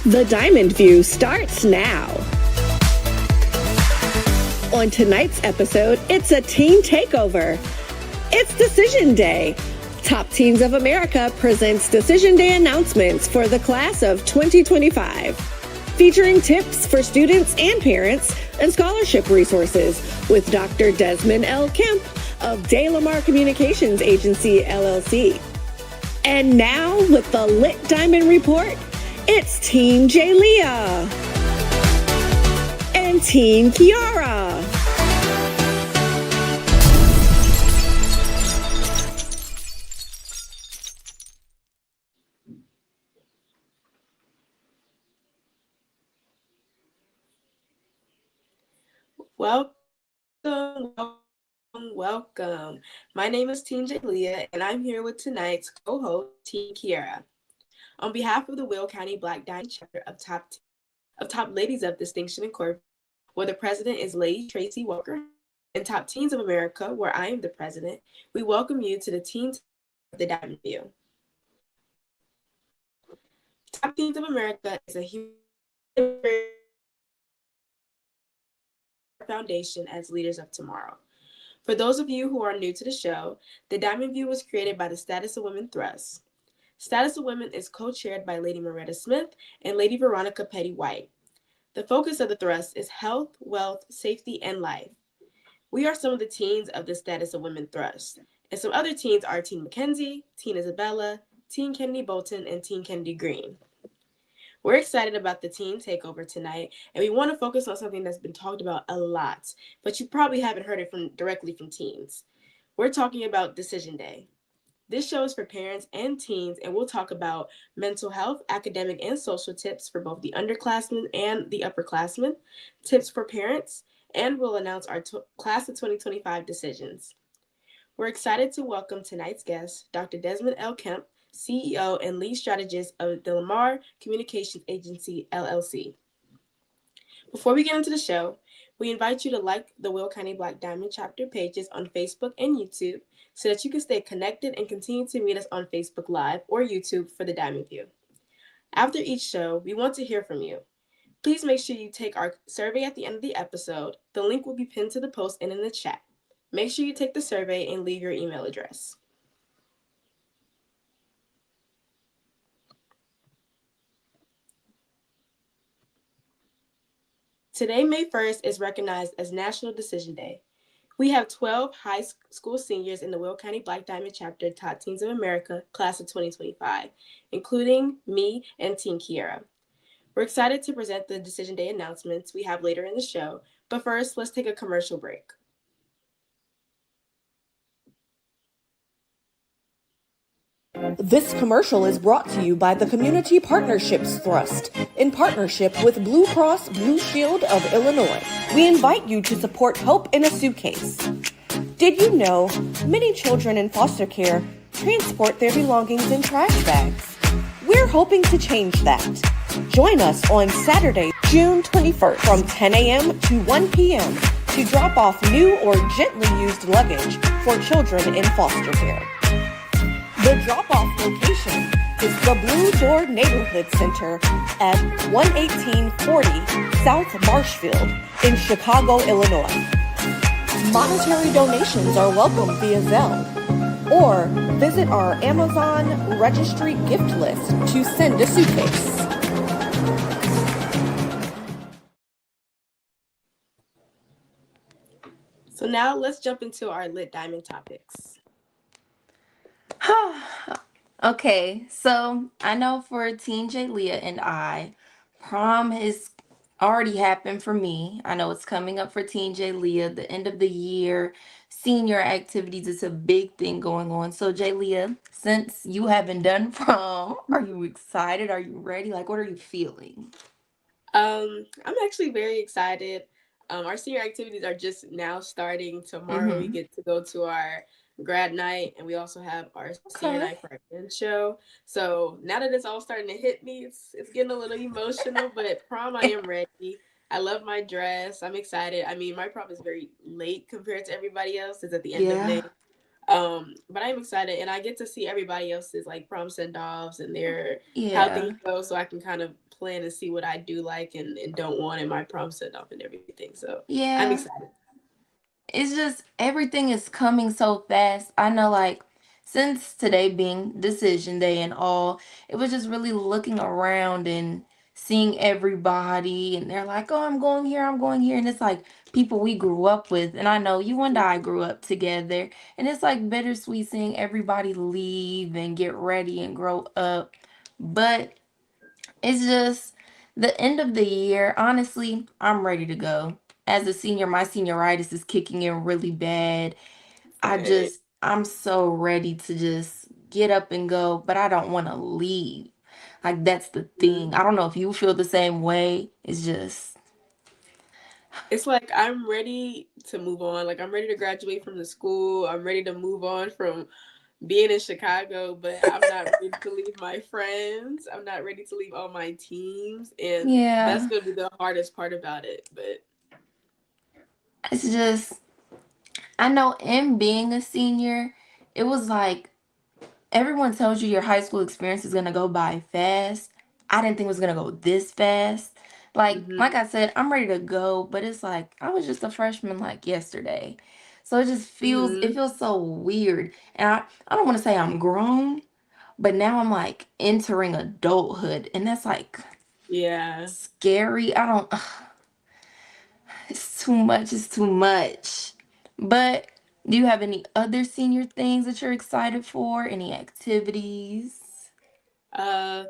The Diamond View starts now. On tonight's episode, it's a teen takeover. It's Decision Day. Top Teens of America presents Decision Day announcements for the class of 2025, featuring tips for students and parents and scholarship resources with Dr. Desmond L. Kemp of De Lamar Communications Agency, LLC. And now, with the Lit Diamond Report, it's Teen Jalea and Teen Kiara. Welcome. My name is Teen Jalea, and I'm here with tonight's co-host, Teen Kiara. On behalf of the Will County Black Diamond chapter of Top Ladies of Distinction Incorporated, where the president is Lady Tracy Walker, and Top Teens of America, where I am the president, we welcome you to the Teens of the Diamond View. Top Teens of America is a huge foundation as leaders of tomorrow. For those of you who are new to the show, the Diamond View was created by the Status of Women Thrust. Status of Women is co-chaired by Lady Moretta Smith and Lady Veronica Petty White. The focus of the thrust is health, wealth, safety, and life. We are some of the teens of the Status of Women Thrust, and some other teens are Teen Mackenzie, Teen Isabella, Teen Kennedy Bolton, and Teen Kennedy Green. We're excited about the Teen Takeover tonight, and we want to focus on something that's been talked about a lot, but you probably haven't heard it directly from teens. We're talking about Decision Day. This show is for parents and teens, and we'll talk about mental health, academic, and social tips for both the underclassmen and the upperclassmen, tips for parents, and we'll announce our class of 2025 decisions. We're excited to welcome tonight's guest, Dr. Desmond L. Kemp, CEO and lead strategist of De Lamar Communications Agency, LLC. Before we get into the show, we invite you to like the Will County Black Diamond chapter pages on Facebook and YouTube so that you can stay connected and continue to meet us on Facebook Live or YouTube for the Diamond View. After each show, we want to hear from you. Please make sure you take our survey at the end of the episode. The link will be pinned to the post and in the chat. Make sure you take the survey and leave your email address. Today, May 1st, is recognized as National Decision Day. We have 12 high school seniors in the Will County Black Diamond chapter Top Teens of America, class of 2025, including me and Teen Kiara. We're excited to present the Decision Day announcements we have later in the show, but first, let's take a commercial break. This commercial is brought to you by the Community Partnerships Thrust in partnership with Blue Cross Blue Shield of Illinois. We invite you to support Hope in a Suitcase. Did you know many children in foster care transport their belongings in trash bags? We're hoping to change that. Join us on Saturday, June 21st from 10 a.m. to 1 p.m. to drop off new or gently used luggage for children in foster care. The drop-off location is the Blue Door Neighborhood Center at 11840 South Marshfield in Chicago, Illinois. Monetary donations are welcome via Zelle, or visit our Amazon registry gift list to send a suitcase. So now let's jump into our Lit Diamond topics. Okay, so I know for Teen Jalea and I, prom has already happened for me. I know it's coming up for Teen Jalea, the end of the year, senior activities. It's a big thing going on. So Jalea, since you haven't done prom, are you excited? Are you ready? Like, what are you feeling? I'm actually very excited. Our senior activities are just now starting. Tomorrow we get to go to our grad night, and we also have our senior night for our end show. So now that it's all starting to hit me, it's getting a little emotional, but prom, I am ready. I love my dress. I'm excited. I mean, my prom is very late compared to everybody else. It's at the end of May. But I'm excited, and I get to see everybody else's like prom send offs and their how things Yeah. go, so I can kind of plan and see what I do like and don't want in my prom send off and everything. So I'm Yeah. excited. It's just everything is coming so fast. I know, like, since today being decision day and all, it was just really looking around and seeing everybody, and they're like, oh, I'm going here, I'm going here. And it's like people we grew up with. And I know you and I grew up together. And it's like bittersweet seeing everybody leave and get ready and grow up. But it's just the end of the year. Honestly, I'm ready to go. As a senior, my senioritis is kicking in really bad. Same. I'm so ready to just get up and go, but I don't want to leave. Like, that's the thing. I don't know if you feel the same way. It's just, It's like I'm ready to move on. Like I'm ready to graduate from the school. I'm ready to move on from being in Chicago, but I'm not ready to leave my friends. I'm not ready to leave all my teams, and that's yeah, gonna be the hardest part about it. But it's just, I know in being a senior, it was like everyone tells you your high school experience is gonna go by fast. I didn't think it was gonna go this fast. Like hmm I said, I'm ready to go, but it's like I was just a freshman like yesterday. So it hmm feels so weird. And I don't want to say I'm grown, but now I'm like entering adulthood, and that's like yeah. scary. I don't It's too much, it's too much. But do you have any other senior things that you're excited for? Any activities? Uh,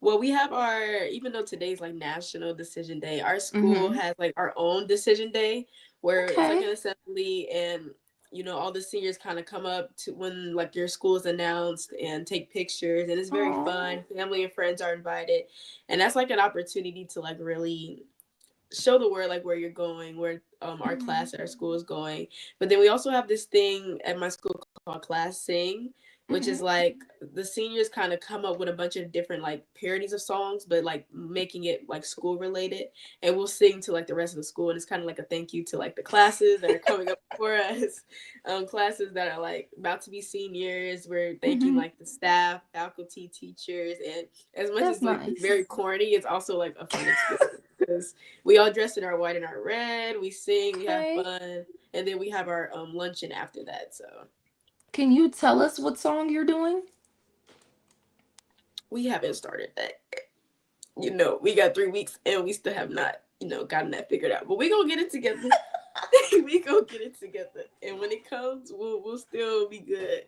well, we have our, even though today's like National Decision Day, our school Mm-hmm. has like our own decision day where it's like Okay. an assembly, and all the seniors kind of come up to when like your school is announced and take pictures, and it's very Oh. fun. Family and friends are invited, and that's like an opportunity to like really show the world like where you're going, where our Mm-hmm. class at our school is going. But then we also have this thing at my school called Class Sing, which Mm-hmm. is like the seniors kind of come up with a bunch of different like parodies of songs, but like making it like school related, and we'll sing to like the rest of the school, and it's kind of like a thank you to like the classes that are coming up for us, classes that are like about to be seniors. We're thanking Mm-hmm. like the staff, faculty, teachers, and as much That's as like it's very nice. corny, it's also like a fun experience because we all dress in our white and our red. We sing, we have Okay. fun, and then we have our luncheon after that. So Can you tell us what song you're doing? we haven't started that. We got 3 weeks and we still have not, gotten that figured out. But we gonna get it together. We gonna get it together, and when it comes, we'll still be good.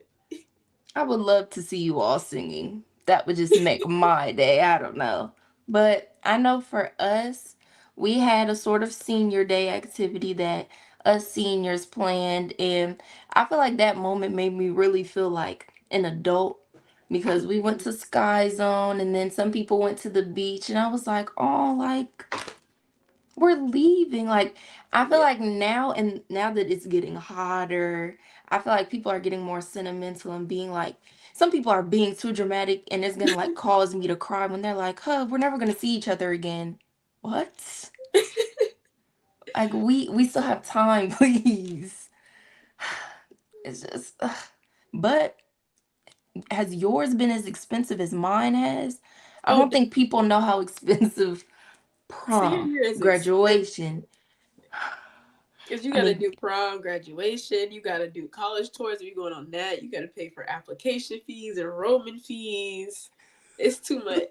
I would love to see you all singing. That would just make my day. I don't know. But I know for us, we had a sort of senior day activity that us seniors planned. And I feel like that moment made me really feel like an adult because we went to Sky Zone and then some people went to the beach. And I was like, oh, like, we're leaving. Like, I feel Yeah. like now, and now that it's getting hotter, I feel like people are getting more sentimental and being like, some people are being too dramatic, and it's gonna like cause me to cry when they're like, huh, we're never gonna see each other again. What? Like, we still have time, please. It's just but has yours been as expensive as mine has? I Oh, don't think people know how expensive senior prom, year is expensive. graduation. Because you I got to mean, do prom, graduation, you got to do college tours. If you're going on that, you got to pay for application fees, enrollment fees. It's too much.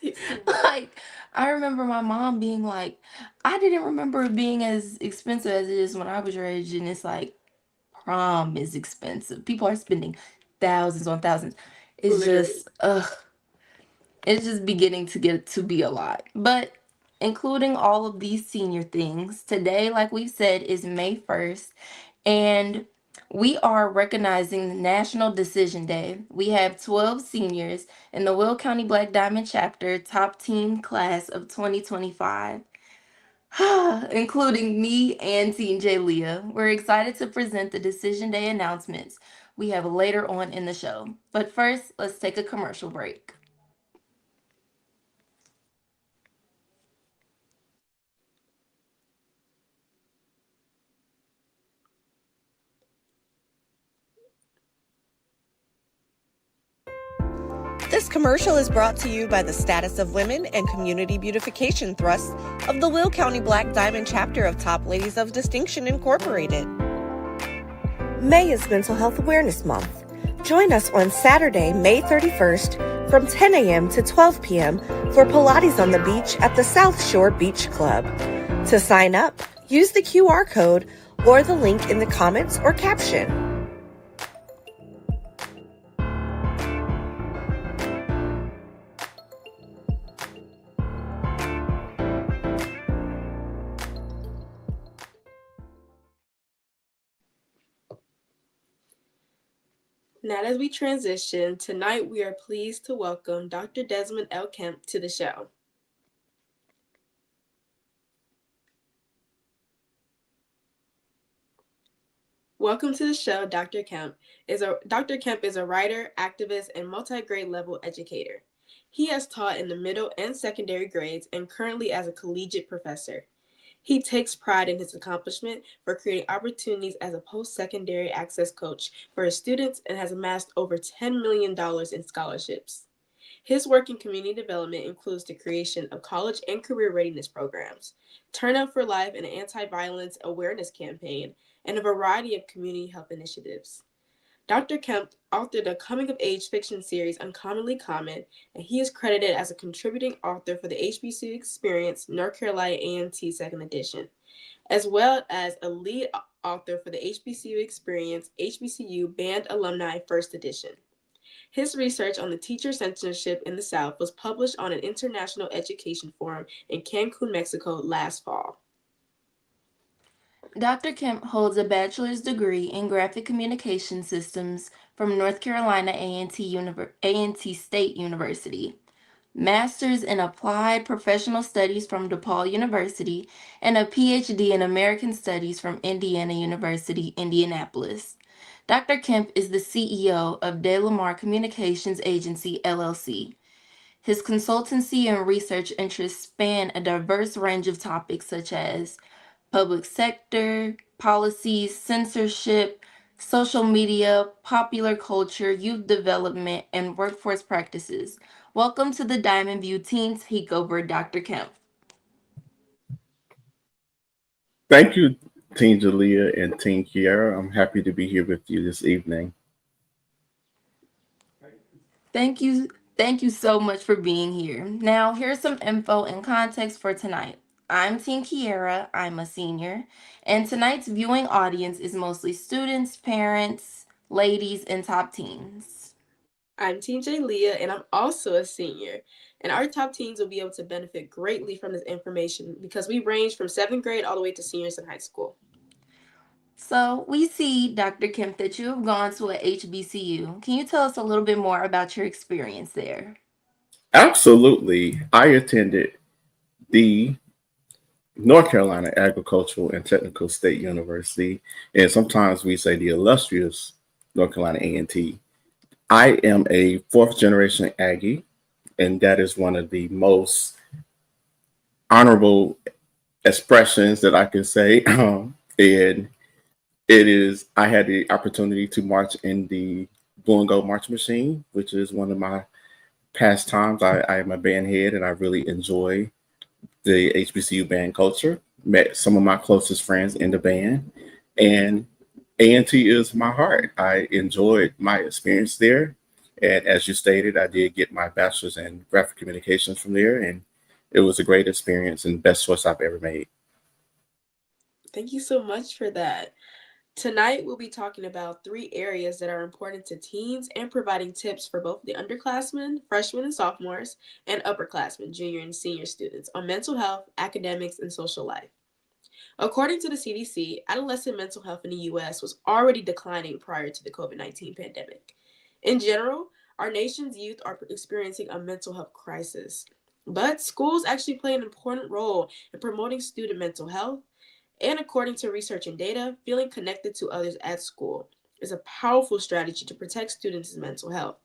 It's too much. like, I remember my mom being like, I didn't remember it being as expensive as it is when I was your age. And it's like, prom is expensive. People are spending thousands on thousands. It's Literally. just, it's just beginning to get to be a lot. But including all of these senior things, today, like we said, is May 1st. And we are recognizing National Decision Day. We have 12 seniors in the Will County Black Diamond Chapter Top Team Class of 2025, including me and Teen J Leah. We're excited to present the Decision Day announcements we have later on in the show. But first, let's take a commercial break. This commercial is brought to you by the Status of Women and Community Beautification Thrust of the Will County Black Diamond Chapter of Top Ladies of Distinction Incorporated. May is Mental Health Awareness Month. Join us on Saturday, May 31st from 10 a.m. to 12 p.m. for Pilates on the beach at the South Shore Beach Club. To sign up, use the QR code or the link in the comments or caption. Now, as we transition, tonight we are pleased to welcome Dr. Desmond L. Kemp to the show. Welcome to the show, Dr. Kemp. Dr. Kemp is a writer, activist, and multi-grade level educator. He has taught in the middle and secondary grades and currently as a collegiate professor. He takes pride in his accomplishment for creating opportunities as a post-secondary access coach for his students and has amassed over $10 million in scholarships. His work in community development includes the creation of college and career readiness programs, Turn Up for Life and an anti-violence awareness campaign, and a variety of community health initiatives. Dr. Kemp authored a coming-of-age fiction series, Uncommonly Common, and he is credited as a contributing author for the HBCU Experience North Carolina A&T Second Edition, as well as a lead author for the HBCU Experience HBCU Band Alumni First Edition. His research on the teacher censorship in the South was published on an international education forum in Cancun, Mexico last fall. Dr. Kemp holds a bachelor's degree in graphic communication systems from North Carolina A&T State University, master's in applied professional studies from DePaul University, and a PhD in American Studies from Indiana University, Indianapolis. Dr. Kemp is the CEO of De Lamar Communications Agency, LLC. His consultancy and research interests span a diverse range of topics such as public sector, policies, censorship, social media, popular culture, youth development, and workforce practices. Welcome to the Diamond View Teen Takeover, Dr. Kemp. Thank you, Teen Jalea and Teen Kiara. I'm happy to be here with you this evening. Thank you. Thank you so much for being here. Now, here's some info and context for tonight. I'm Teen Kiara, I'm a senior, and tonight's viewing audience is mostly students, parents, ladies, and top teens. I'm Teen J. Leah, and I'm also a senior. And our top teens will be able to benefit greatly from this information because we range from 7th grade all the way to seniors in high school. So, we see, Dr. Kemp, that you have gone to a HBCU. Can you tell us a little bit more about your experience there? Absolutely. I attended the North Carolina Agricultural and Technical State University, and sometimes we say the illustrious North Carolina A&T. I am a fourth generation Aggie, and that is one of the most honorable expressions that I can say. And I had the opportunity to march in the Blue and Gold March Machine, which is one of my pastimes. I am a band head and I really enjoy the HBCU band culture. Met some of my closest friends in the band, and A&T is my heart. I enjoyed my experience there. And as you stated, I did get my bachelor's in graphic communications from there, and it was a great experience and best choice I've ever made. Thank you so much for that. Tonight, we'll be talking about 3 areas that are important to teens and providing tips for both the underclassmen, freshmen and sophomores, and upperclassmen, junior and senior students on mental health, academics, and social life. According to the CDC, adolescent mental health in the U.S. was already declining prior to the COVID-19 pandemic. In general, our nation's youth are experiencing a mental health crisis, but schools actually play an important role in promoting student mental health. And according to research and data, feeling connected to others at school is a powerful strategy to protect students' mental health.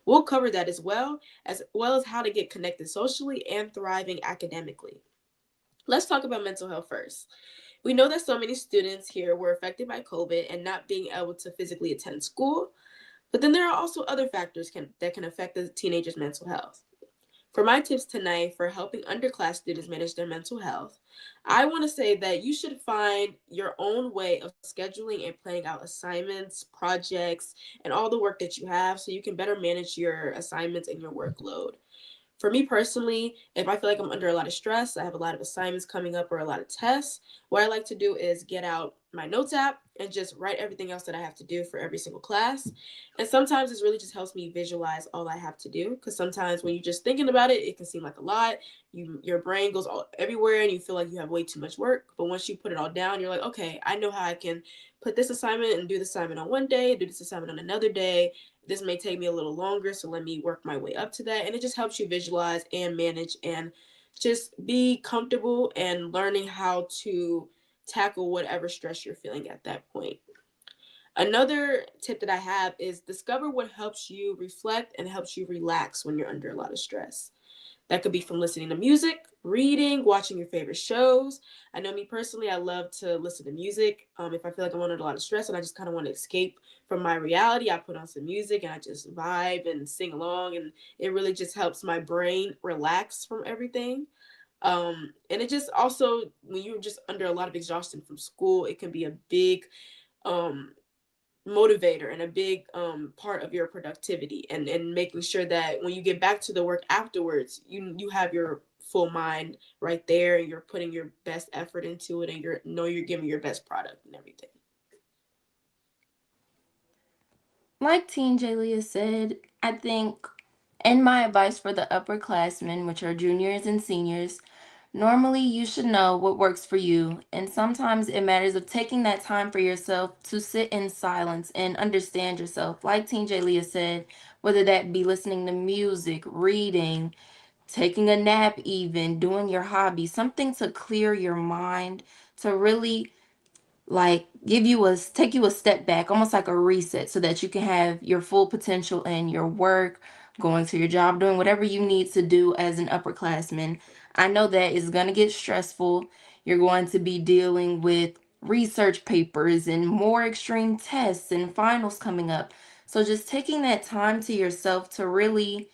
We'll cover that as well as how to get connected socially and thriving academically. Let's talk about mental health first. We know that so many students here were affected by COVID and not being able to physically attend school. But then there are also other factors that can affect the teenager's mental health. For my tips tonight for helping underclass students manage their mental health, I want to say that you should find your own way of scheduling and planning out assignments, projects, and all the work that you have so you can better manage your assignments and your workload. For me personally, if I feel like I'm under a lot of stress, I have a lot of assignments coming up or a lot of tests, what I like to do is get out my notes app and just write everything else that I have to do for every single class. And sometimes this really just helps me visualize all I have to do, because sometimes when you're just thinking about it, it can seem like a lot. Your brain goes all everywhere and you feel like you have way too much work. But once you put it all down, you're like, okay, I know how I can put this assignment and do this assignment on one day, do this assignment on another day. This may take me a little longer, so let me work my way up to that. And it just helps you visualize and manage and just be comfortable and learning how to tackle whatever stress you're feeling at that point. Another tip that I have is discover what helps you reflect and helps you relax when you're under a lot of stress. That could be from listening to music, reading, watching your favorite shows. I know me personally, I love to listen to music. If I feel like I'm under a lot of stress and I just kind of want to escape from my reality, I put on some music and I just vibe and sing along. And it really just helps my brain relax from everything. And it just also, when you're just under a lot of exhaustion from school, it can be a big um, motivator and a big part of your productivity, and making sure that when you get back to the work afterwards, you have your full mind right there and you're putting your best effort into it and you're giving your best product and everything. Like Teen Jalia said, I think, and my advice for the upperclassmen, which are juniors and seniors, normally you should know what works for you. And sometimes it matters of taking that time for yourself to sit in silence and understand yourself. Like Teen Jalia said, whether that be listening to music, reading, taking a nap, even doing your hobby, something to clear your mind, to really like give you a take you a step back, almost like a reset, so that you can have your full potential in your work, going to your job, doing whatever you need to do as an upperclassman. I know that is going to get stressful. You're going to be dealing with research papers and more extreme tests and finals coming up. So just taking that time to yourself to really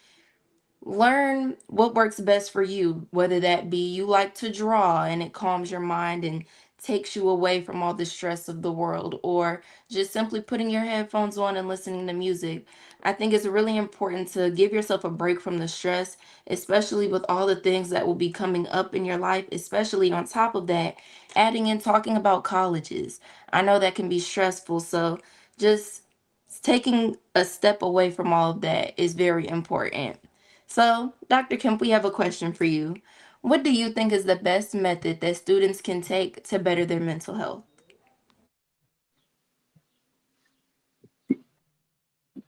learn what works best for you, whether that be you like to draw and it calms your mind and takes you away from all the stress of the world, or just simply putting your headphones on and listening to music. I think it's really important to give yourself a break from the stress, especially with all the things that will be coming up in your life, especially on top of that, adding in talking about colleges. I know that can be stressful, so just taking a step away from all of that is very important. So, Dr. Kemp, we have a question for you. What do you think is the best method that students can take to better their mental health?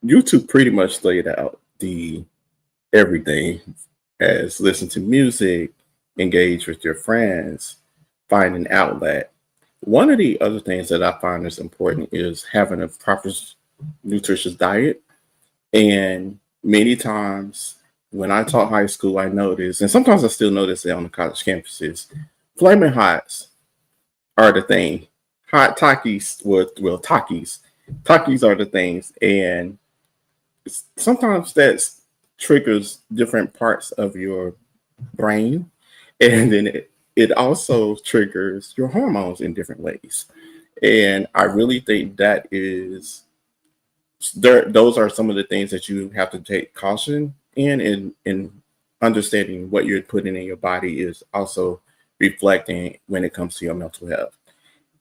YouTube pretty much laid out the everything as listen to music, engage with your friends, find an outlet. One of the other things that I find is important is having a proper nutritious diet. And many times when I taught high school, I noticed, and sometimes I still notice it on the college campuses, flaming hots are the thing. Hot Takis, well, Takis. Takis are the things. And sometimes that triggers different parts of your brain. And then it also triggers your hormones in different ways. And I really think that is those are some of the things that you have to take caution in understanding what you're putting in your body is also reflecting when it comes to your mental health.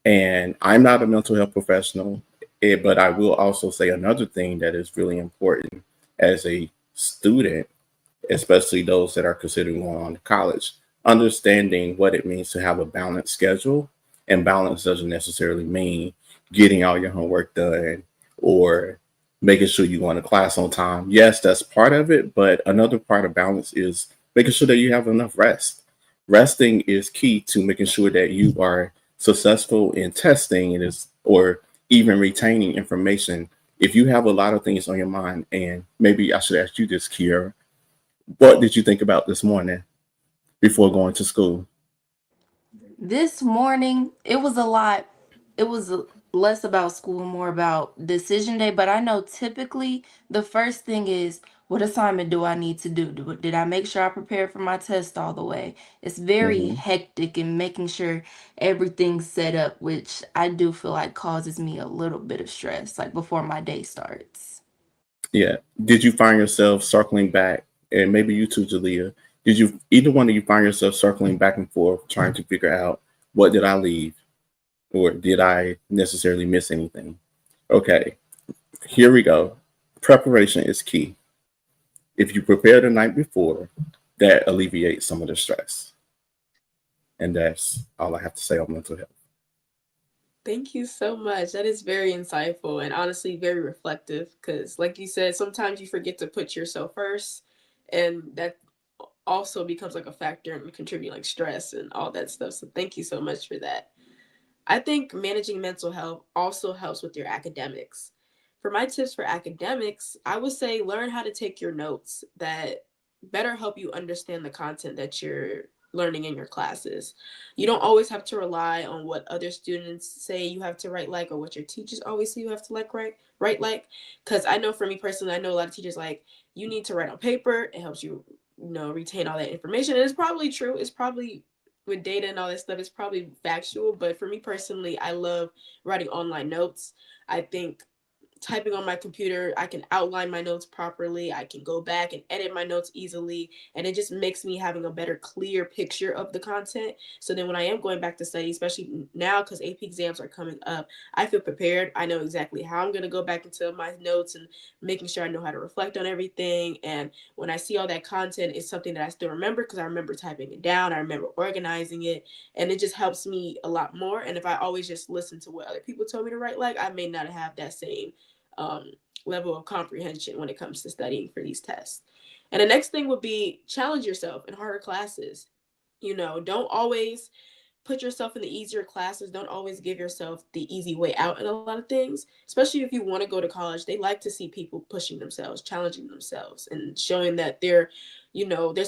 And I'm not a mental health professional, but I will also say another thing that is really important as a student, especially those that are considering going on to college, understanding what it means to have a balanced schedule. And balance doesn't necessarily mean getting all your homework done or making sure you go to class on time. Yes, that's part of it, but another part of balance is making sure that you have enough rest. Resting is key to making sure that you are successful in testing and is or even retaining information. If you have a lot of things on your mind, and maybe I should ask you this, Kiera, what did you think about this morning before going to school? This morning, it was a lot. It was less about school, more about decision day. But I know typically the first thing is, what assignment do I need to do? Did I make sure I prepared for my test all the way? It's very Hmm. hectic in making sure everything's set up, which I do feel like causes me a little bit of stress, like before my day starts. Yeah. Did you find yourself circling back, and maybe you too, Jalea? Did you either one of you find yourself circling back and forth trying to figure out what did I leave or did I necessarily miss anything? Okay, here we go. Preparation is key. If you prepare the night before, that alleviates some of the stress. And that's all I have to say on mental health. Thank you so much. That is very insightful and honestly very reflective because, like you said, sometimes you forget to put yourself first, and that also becomes like a factor in contributing like stress and all that stuff. So, thank you so much for that. I think managing mental health also helps with your academics. For my tips for academics, I would say learn how to take your notes that better help you understand the content that you're learning in your classes. You don't always have to rely on what other students say you have to write like or what your teachers always say you have to like write like cuz I know for me personally I know a lot of teachers like you need to write on paper. It helps you retain all that information and it's probably true. It's probably with data and all that stuff, it's probably factual. But for me personally, I love writing online notes. I think typing on my computer, I can outline my notes properly. I can go back and edit my notes easily. And it just makes me having a better, clear picture of the content. So then when I am going back to study, especially now because AP exams are coming up, I feel prepared. I know exactly how I'm going to go back into my notes and making sure I know how to reflect on everything. And when I see all that content, it's something that I still remember because I remember typing it down. I remember organizing it. And it just helps me a lot more. And if I always just listen to what other people told me to write, like, I may not have that same um, level of comprehension when it comes to studying for these tests. And the next thing would be challenge yourself in harder classes. Don't always put yourself in the easier classes. Don't always give yourself the easy way out in a lot of things, especially if you want to go to college. They like to see people pushing themselves, challenging themselves, and showing that there's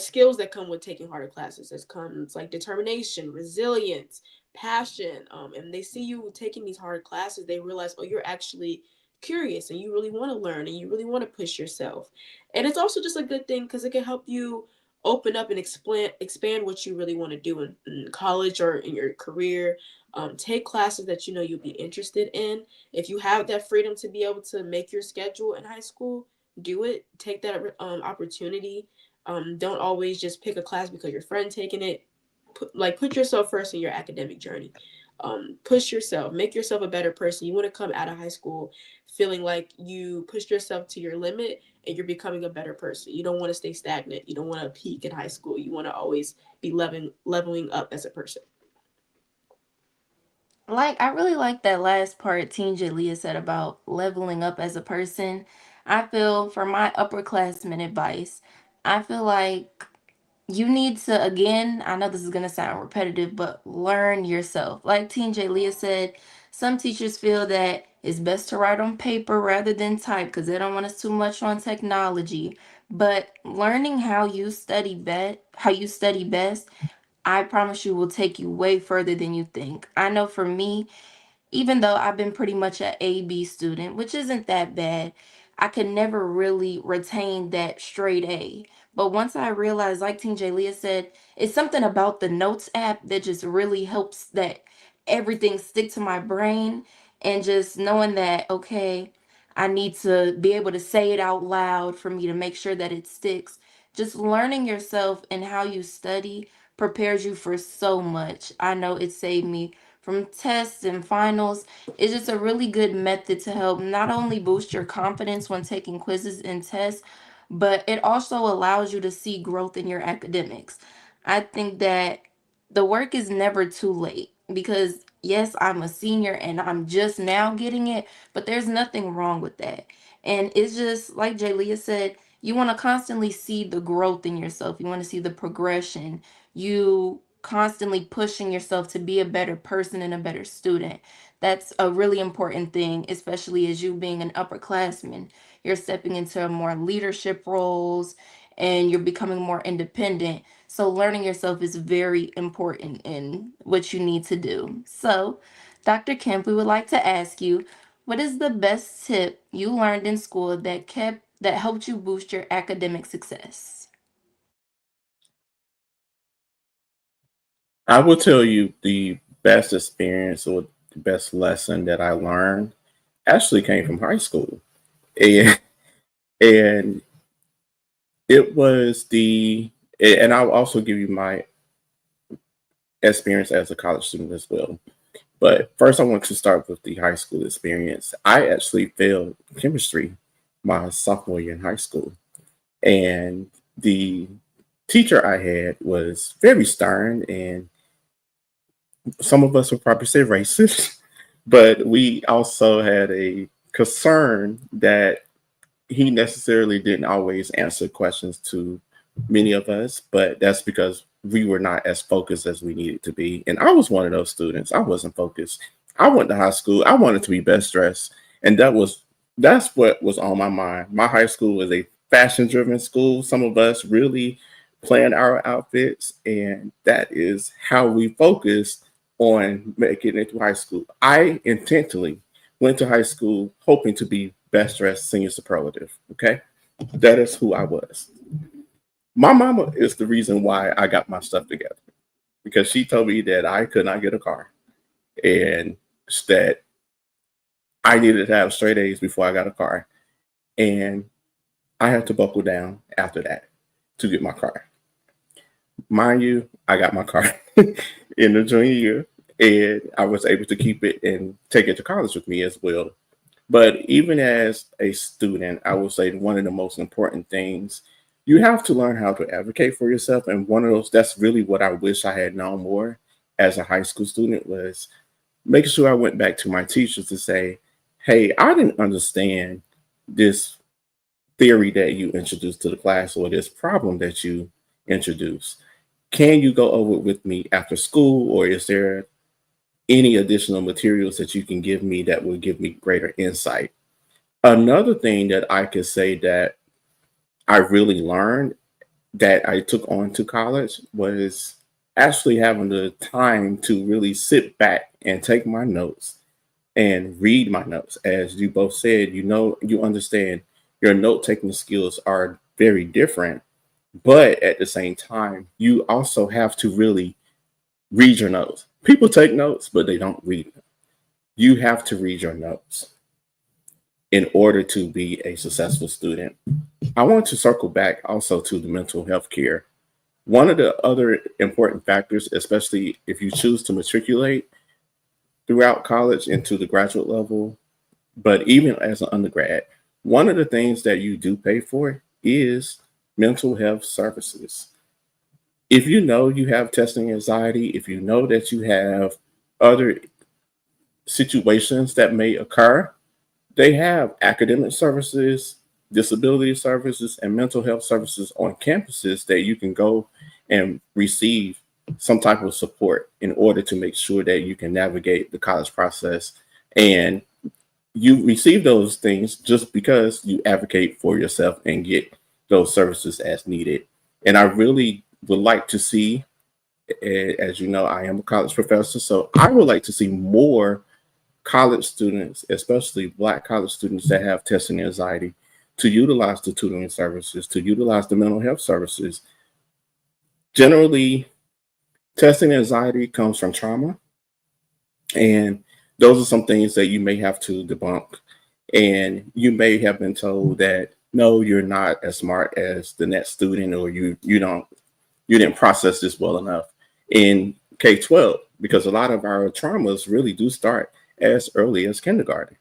skills that come with taking harder classes. There's comes like determination, resilience, passion. And they see you taking these hard classes, they realize, oh, you're actually curious and you really want to learn and you really want to push yourself. And it's also just a good thing because it can help you open up and expand what you really want to do in college or in your career. Take classes that you know you'll be interested in. If you have that freedom to be able to make your schedule in high school, do it. Take that opportunity. Don't always just pick a class because your friend taking it. Put yourself first in your academic journey. Push yourself, make yourself a better person. You want to come out of high school feeling like you pushed yourself to your limit and you're becoming a better person. You don't want to stay stagnant. You don't want to peak in high school. You want to always be leveling up as a person. Like, I really like that last part Teen J Leah said about leveling up as a person. I feel for my upperclassmen advice, I feel like you need to, again, I know this is going to sound repetitive, but learn yourself. Like Teen J Leah said, some teachers feel that it's best to write on paper rather than type because they don't want us too much on technology. But learning how you study best, I promise you will take you way further than you think. I know for me, even though I've been pretty much an A-B student, which isn't that bad, I could never really retain that straight A. But once I realized, like Teen J Leah said, it's something about the Notes app that just really helps that everything stick to my brain and just knowing that, okay, I need to be able to say it out loud for me to make sure that it sticks. Just learning yourself and how you study prepares you for so much. I know it saved me from tests and finals. It's just a really good method to help not only boost your confidence when taking quizzes and tests, but it also allows you to see growth in your academics. I think that the work is never too late because, yes, I'm a senior and I'm just now getting it, but there's nothing wrong with that. And it's just like Jay Leah said, you want to constantly see the growth in yourself, you want to see the progression. You constantly pushing yourself to be a better person and a better student. That's a really important thing, especially as you being an upperclassman. You're stepping into more leadership roles and you're becoming more independent. So learning yourself is very important in what you need to do. So Dr. Kemp, we would like to ask you, what is the best tip you learned in school that helped you boost your academic success? I will tell you the best experience or the best lesson that I learned actually came from high school. And and it was and I'll also give you my experience as a college student as well. But first, I want to start with the high school experience. I actually failed chemistry my sophomore year in high school. And the teacher I had was very stern, and some of us would probably say racist, but we also had a concern that he necessarily didn't always answer questions to many of us, but that's because we were not as focused as we needed to be. And I was one of those students. I wasn't focused. I went to high school. I wanted to be best dressed, and that's what was on my mind. My high school was a fashion driven school. Some of us really planned our outfits, and that is how we focused on making it to high school. I intentionally went to high school hoping to be best dressed senior superlative. Okay. That is who I was. My mama is the reason why I got my stuff together because she told me that I could not get a car and that I needed to have straight A's before I got a car. And I had to buckle down after that to get my car. Mind you, I got my car in the junior year and I was able to keep it and take it to college with me as well. But even as a student, I would say one of the most important things, you have to learn how to advocate for yourself. And one of those, that's really what I wish I had known more as a high school student was making sure I went back to my teachers to say, hey, I didn't understand this theory that you introduced to the class or this problem that you introduced. Can you go over it with me after school, or is there any additional materials that you can give me that will give me greater insight? Another thing that I could say that I really learned that I took on to college was actually having the time to really sit back and take my notes and read my notes. As you both said, you understand your note taking skills are very different, but at the same time, you also have to really read your notes. People take notes, but they don't read them. You have to read your notes in order to be a successful student. I want to circle back also to the mental health care. One of the other important factors, especially if you choose to matriculate throughout college into the graduate level, but even as an undergrad, one of the things that you do pay for is mental health services. If you know you have testing anxiety, if you know that you have other situations that may occur, they have academic services, disability services, and mental health services on campuses that you can go and receive some type of support in order to make sure that you can navigate the college process. And you receive those things just because you advocate for yourself and get those services as needed. And I really would like to see, as you know, I am a college professor, so I would like to see more college students, especially Black college students that have testing anxiety, to utilize the tutoring services, to utilize the mental health services. Generally, testing anxiety comes from trauma, and those are some things that you may have to debunk. And you may have been told that no, you're not as smart as the next student, or you didn't process this well enough in K-12, because a lot of our traumas really do start as early as kindergarten.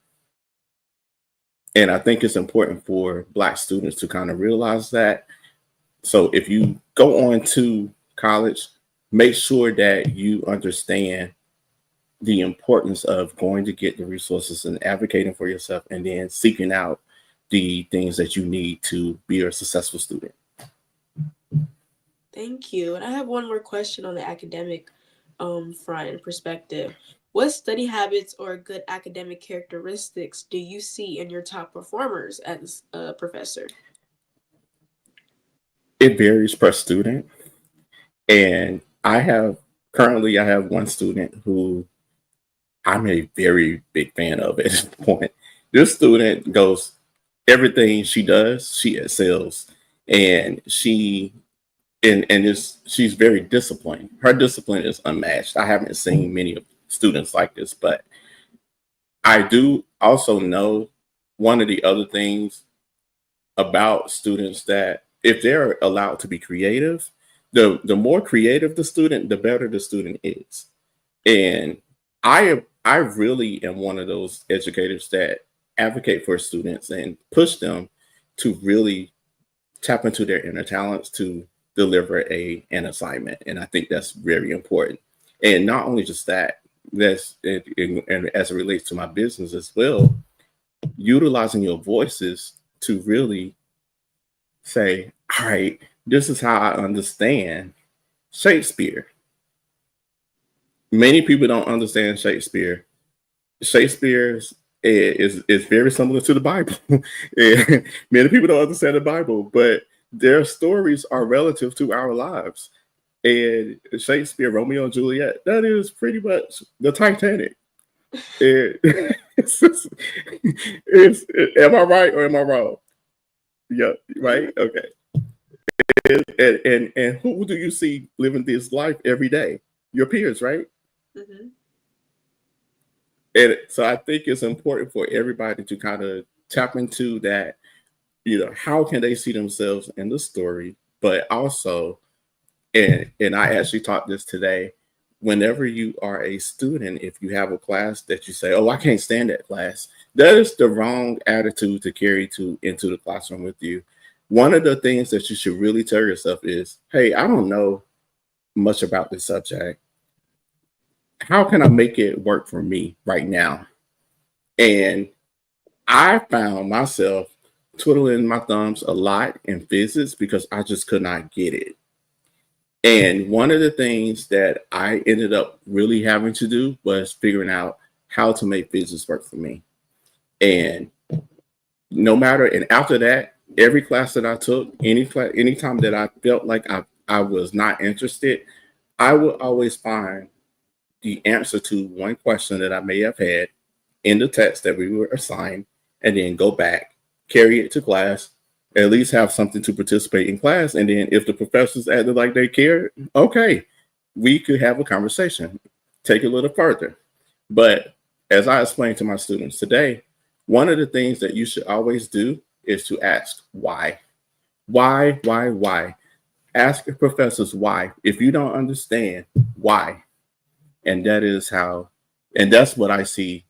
And I think it's important for Black students to kind of realize that. So if you go on to college, make sure that you understand the importance of going to get the resources and advocating for yourself, and then seeking out the things that you need to be a successful student. Thank you. And I have one more question on the academic front and perspective. What study habits or good academic characteristics do you see in your top performers as a professor? It varies per student. And I have one student who I'm a very big fan of at this point. This student goes, everything she does, she excels. And she's very disciplined. Her discipline is unmatched. I haven't seen many students like this, but I do also know one of the other things about students that if they're allowed to be creative, the more creative the student, the better the student is. And I really am one of those educators that advocate for students and push them to really tap into their inner talents to deliver an assignment. And I think that's very important. And not only just that, and as it relates to my business as well, utilizing your voices to really say, all right, this is how I understand Shakespeare. Many people don't understand Shakespeare. Shakespeare's is very similar to the Bible. And many people don't understand the Bible, but their stories are relative to our lives. And Shakespeare, Romeo and Juliet, that is pretty much the Titanic. And am I right or am I wrong? Yeah, right. Okay. And who do you see living this life every day? Your peers, right? Mm-hmm. And so I think it's important for everybody to kind of tap into that, how can they see themselves in the story, but also, and I actually taught this today, whenever you are a student, if you have a class that you say, oh, I can't stand that class, that is the wrong attitude to carry into the classroom with you. One of the things that you should really tell yourself is, hey, I don't know much about this subject. How can I make it work for me right now? And I found myself twiddling my thumbs a lot in physics because I just could not get it. And one of the things that I ended up really having to do was figuring out how to make physics work for me. And and after that, every class that I took, anytime that I felt like I was not interested, I would always find the answer to one question that I may have had in the text that we were assigned, and then go back, carry it to class, at least have something to participate in class. And then if the professors acted like they cared, okay, we could have a conversation, take it a little further. But as I explained to my students today, one of the things that you should always do is to ask why. Why? Ask your professors why. If you don't understand, why? And that's what I see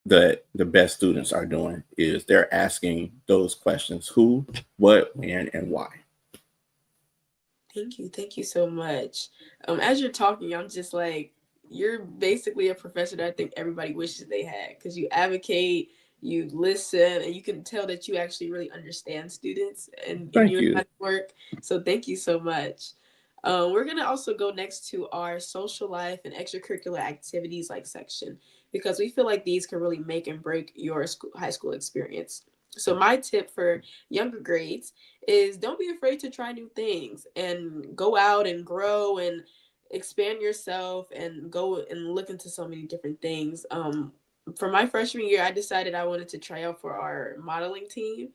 that the best students are doing, is they're asking those questions: who, what, when, and why. Thank you so much. As you're talking, I'm just like, you're basically a professor that I think everybody wishes they had, because you advocate, you listen, and you can tell that you actually really understand students and in Thank your you. work. So thank you so much. We're gonna also go next to our social life and extracurricular activities like section, because we feel like these can really make and break your high school experience. So my tip for younger grades is, don't be afraid to try new things and go out and grow and expand yourself and go and look into so many different things. For my freshman year, I decided I wanted to try out for our modeling team.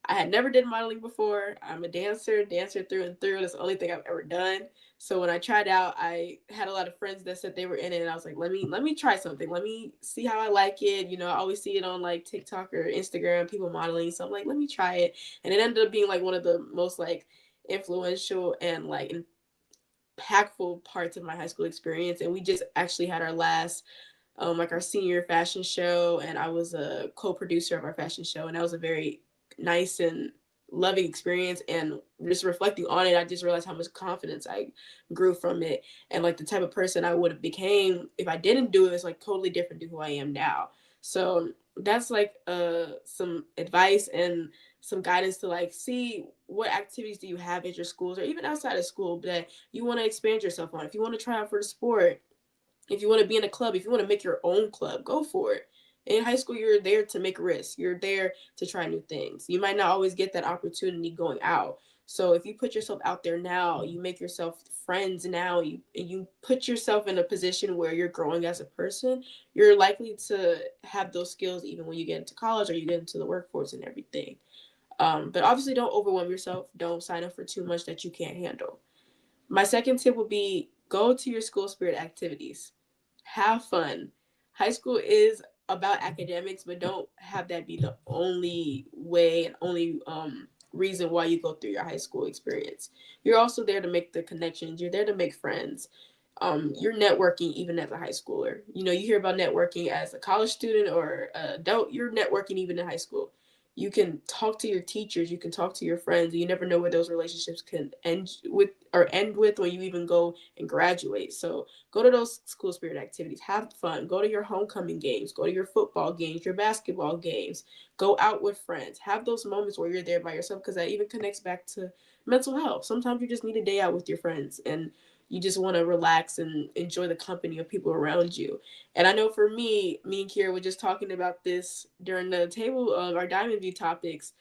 I had never did modeling before. I'm a dancer through and through. That's the only thing I've ever done. So when I tried out, I had a lot of friends that said they were in it, and I was like, let me try something. Let me see how I like it. I always see it on like TikTok or Instagram, people modeling. So I'm like, let me try it. And it ended up being like one of the most like influential and like impactful parts of my high school experience. And we just actually had our last like our senior fashion show, and I was a co-producer of our fashion show, and that was a very nice and loving experience. And just reflecting on it, I just realized how much confidence I grew from it, and like the type of person I would have became if I didn't do it is like totally different to who I am now. So that's like some advice and some guidance to like see what activities do you have at your schools or even outside of school that you want to expand yourself on. If you want to try out for the sport, if you want to be in a club, if you want to make your own club, go for it. In high school, you're there to make risks. You're there to try new things. You might not always get that opportunity going out. So if you put yourself out there now, you make yourself friends now, you put yourself in a position where you're growing as a person, you're likely to have those skills even when you get into college or you get into the workforce and everything. But obviously, don't overwhelm yourself. Don't sign up for too much that you can't handle. My second tip would be go to your school spirit activities. Have fun. High school is about academics, but don't have that be the only way and only reason why you go through your high school experience. You're also there to make the connections. You're there to make friends. You're networking even as a high schooler. You know, you hear about networking as a college student or adult. You're networking even in high school. You can talk to your teachers. You can talk to your friends. You never know where those relationships can end with when you even go and graduate. So go to those school spirit activities. Have fun. Go to your homecoming games. Go to your football games, your basketball games. Go out with friends. Have those moments where you're there by yourself, because that even connects back to mental health. Sometimes you just need a day out with your friends and you just want to relax and enjoy the company of people around you. And I know for me and Kira were just talking about this during the table of our Diamond View topics.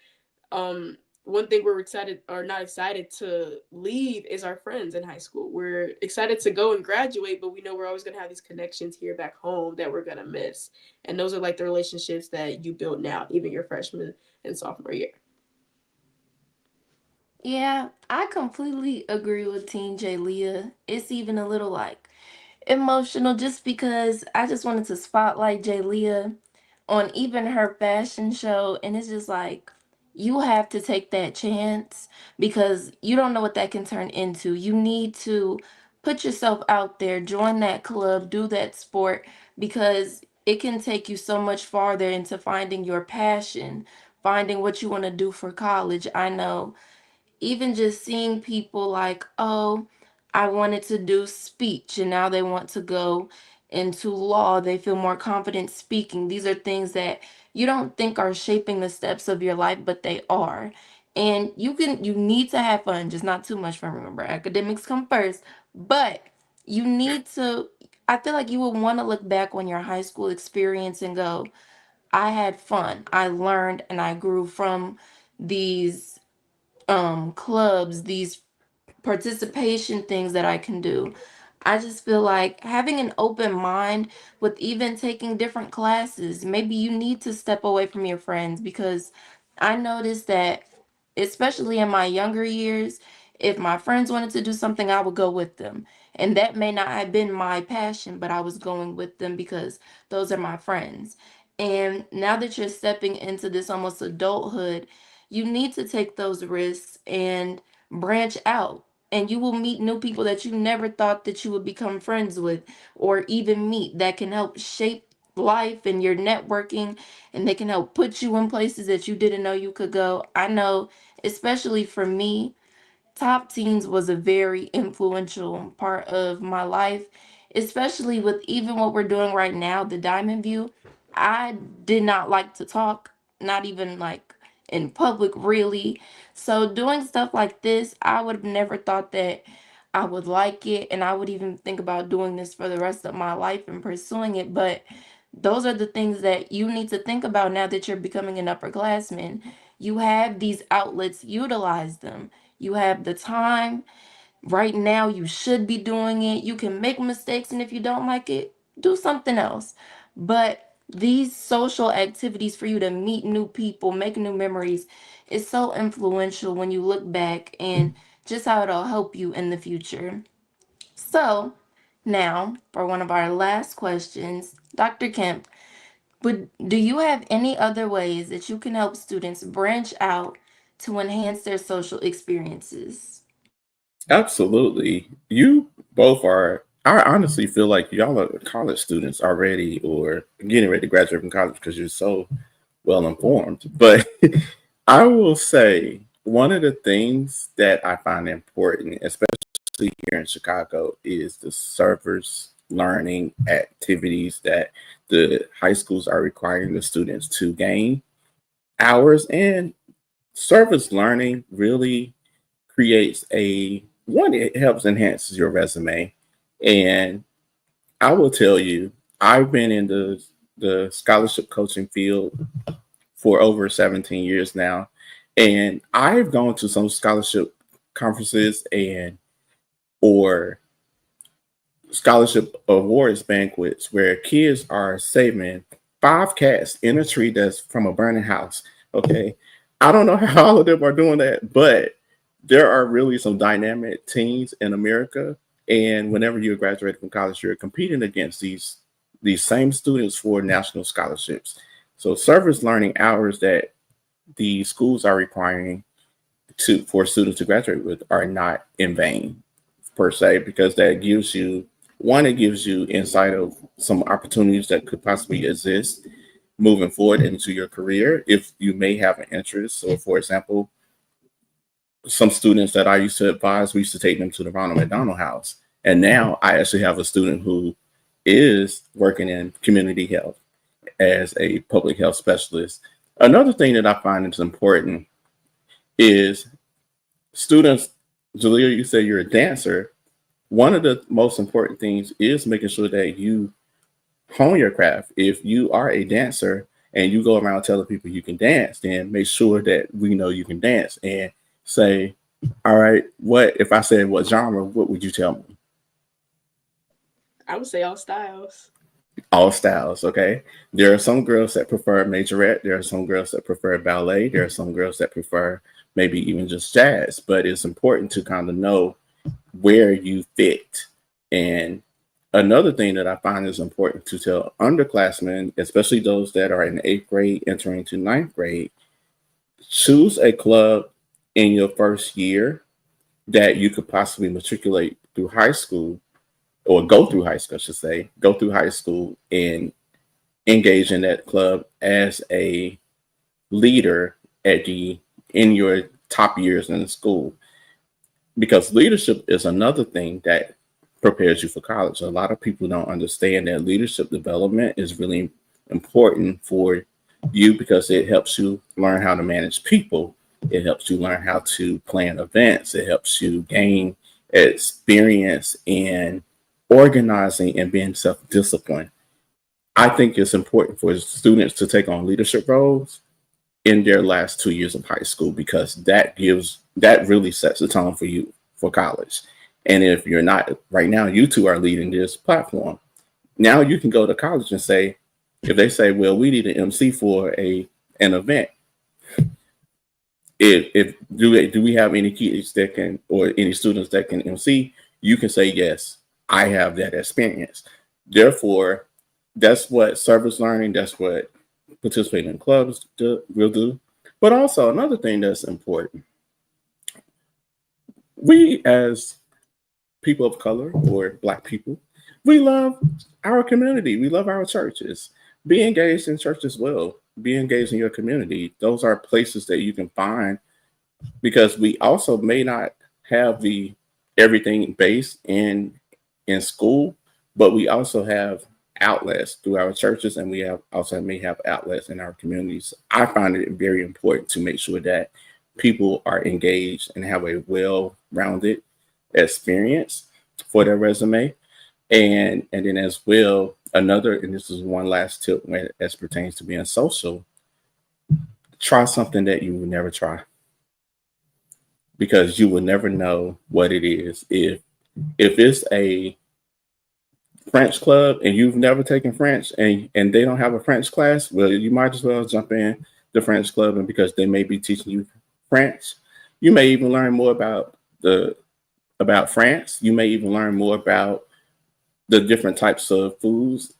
One thing we're excited or not excited to leave is our friends in high school. We're excited to go and graduate, but we know we're always going to have these connections here back home that we're going to miss. And those are like the relationships that you build now, even your freshman and sophomore year. Yeah, I completely agree with Teen J Leah. It's even a little like emotional just because I just wanted to spotlight J Leah on even her fashion show, and it's just like you have to take that chance because you don't know what that can turn into. You need to put yourself out there, join that club, do that sport, because it can take you so much farther into finding your passion, finding what you want to do for college. I know even just seeing people like, oh, I wanted to do speech and now they want to go into law. They feel more confident speaking. These are things that you don't think are shaping the steps of your life, but they are. And you need to have fun, just not too much fun. Remember, academics come first, but you need to. I feel like you would want to look back on your high school experience and go, I had fun. I learned and I grew from these clubs, these participation things that I can do. I just feel like having an open mind with even taking different classes, maybe you need to step away from your friends because I noticed that, especially in my younger years, if my friends wanted to do something, I would go with them. And that may not have been my passion, but I was going with them because those are my friends. And now that you're stepping into this almost adulthood, you need to take those risks and branch out, and you will meet new people that you never thought that you would become friends with or even meet that can help shape life and your networking, and they can help put you in places that you didn't know you could go. I know, especially for me, Top Teens was a very influential part of my life, especially with even what we're doing right now, the Diamond View. I did not like to talk, not even like in public, really. So, doing stuff like this, I would have never thought that I would like it, and I would even think about doing this for the rest of my life and pursuing it. But those are the things that you need to think about now that you're becoming an upperclassman. You have these outlets, utilize them. You have the time. Right now, you should be doing it. You can make mistakes, and if you don't like it, do something else. But these social activities for you to meet new people, make new memories, is so influential when you look back and just how it'll help you in the future. So, now for one of our last questions, Dr. Kemp, do you have any other ways that you can help students branch out to enhance their social experiences? Absolutely. You both are. I honestly feel like y'all are college students already or getting ready to graduate from college because you're so well informed. But I will say one of the things that I find important, especially here in Chicago, is the service learning activities that the high schools are requiring the students to gain hours. And service learning really creates a one, it helps enhance your resume. And I will tell you, I've been in the scholarship coaching field for over 17 years now. And I've gone to some scholarship conferences and or scholarship awards banquets where kids are saving 5 cats in a tree that's from a burning house. Okay. I don't know how all of them are doing that, but there are really some dynamic teens in America. And whenever you graduate from college, you're competing against these same students for national scholarships. So service learning hours that the schools are requiring for students to graduate with are not in vain per se, because that gives you it gives you insight of some opportunities that could possibly exist moving forward into your career if you may have an interest. So for example, some students that I used to advise, we used to take them to the Ronald McDonald House. And now I actually have a student who is working in community health as a public health specialist. Another thing that I find is important is students, Jalea, you say you're a dancer. One of the most important things is making sure that you hone your craft. If you are a dancer and you go around telling people you can dance, then make sure that we know you can dance and say, all right, what if I said what genre, what would you tell me? I would say all styles. All styles, okay? There are some girls that prefer majorette. There are some girls that prefer ballet. There are some girls that prefer maybe even just jazz. But it's important to kind of know where you fit. And another thing that I find is important to tell underclassmen, especially those that are in 8th grade entering to 9th grade, choose a club in your first year that you could possibly matriculate through high school, or go through high school, I should say, go through high school and engage in that club as a leader in your top years in the school. Because leadership is another thing that prepares you for college. A lot of people don't understand that leadership development is really important for you because it helps you learn how to manage people. It helps you learn how to plan events. It helps you gain experience in organizing and being self-disciplined. I think it's important for students to take on leadership roles in their last 2 years of high school, because that really sets the tone for you for college. And if you're not, right now, you two are leading this platform. Now you can go to college and say, if they say, well, we need an MC for an event. Do we have any kids that can, or any students that can MC? You can say, yes, I have that experience. Therefore, that's what service learning, that's what participating in clubs will do. But also another thing that's important, we as people of color or Black people, we love our community. We love our churches. Be engaged in church as well. Be engaged in your community. Those are places that you can find, because we also may not have the everything based in school, but we also have outlets through our churches, and we also may have outlets in our communities. I find it very important to make sure that people are engaged and have a well-rounded experience for their resume. And then as well, and this is one last tip as pertains to being social, try something that you would never try, because you will never know what it is. If it's a French club and you've never taken French and they don't have a French class, well, you might as well jump in the French club, and because they may be teaching you French, you may even learn more about France. You may even learn more about the different types of foods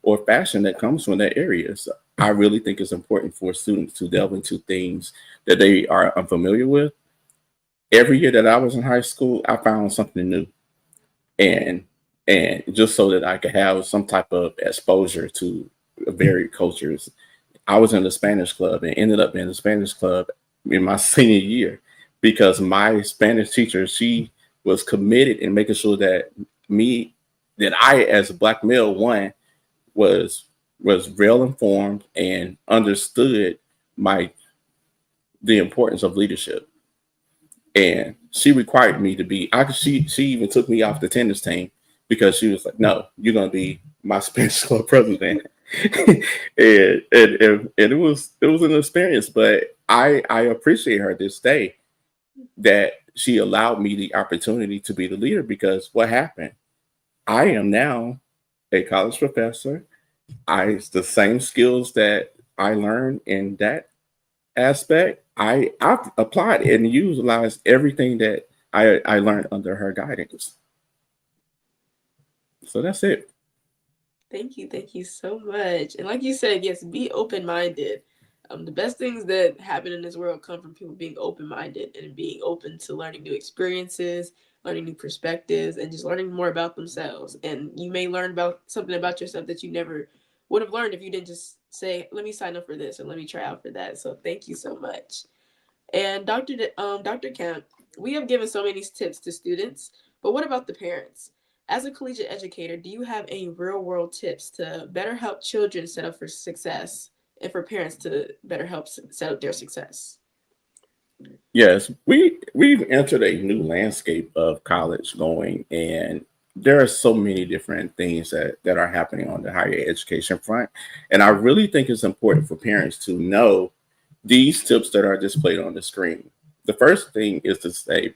or fashion that comes from that area. So I really think it's important for students to delve into things that they are unfamiliar with. Every year that I was in high school, I found something new, and just so that I could have some type of exposure to varied cultures. I was in the Spanish club and ended up in the Spanish club in my senior year, because my Spanish teacher, she was committed in making sure that I, as a Black male, was well informed and understood the importance of leadership. And she required me to be. She even took me off the tennis team, because she was like, "No, you're gonna be my Spanish club president." and it was an experience, but I appreciate her this day that she allowed me the opportunity to be the leader, because what happened? I am now a college professor. The same skills that I learned in that aspect, I've applied and utilized everything that I learned under her guidance. So that's it. Thank you so much. And like you said, yes, be open minded. The best things that happen in this world come from people being open minded and being open to learning new experiences, learning new perspectives, and just learning more about themselves. And you may learn about something about yourself that you never would have learned if you didn't just say, "Let me sign up for this," or "Let me try out for that." So thank you so much. And Dr. Kemp, we have given so many tips to students, but what about the parents? As a collegiate educator, do you have any real world tips to better help children set up for success and for parents to better help set up their success? Yes, we've entered a new landscape of college going, and there are so many different things that are happening on the higher education front. And I really think it's important for parents to know these tips that are displayed on the screen. The first thing is to say,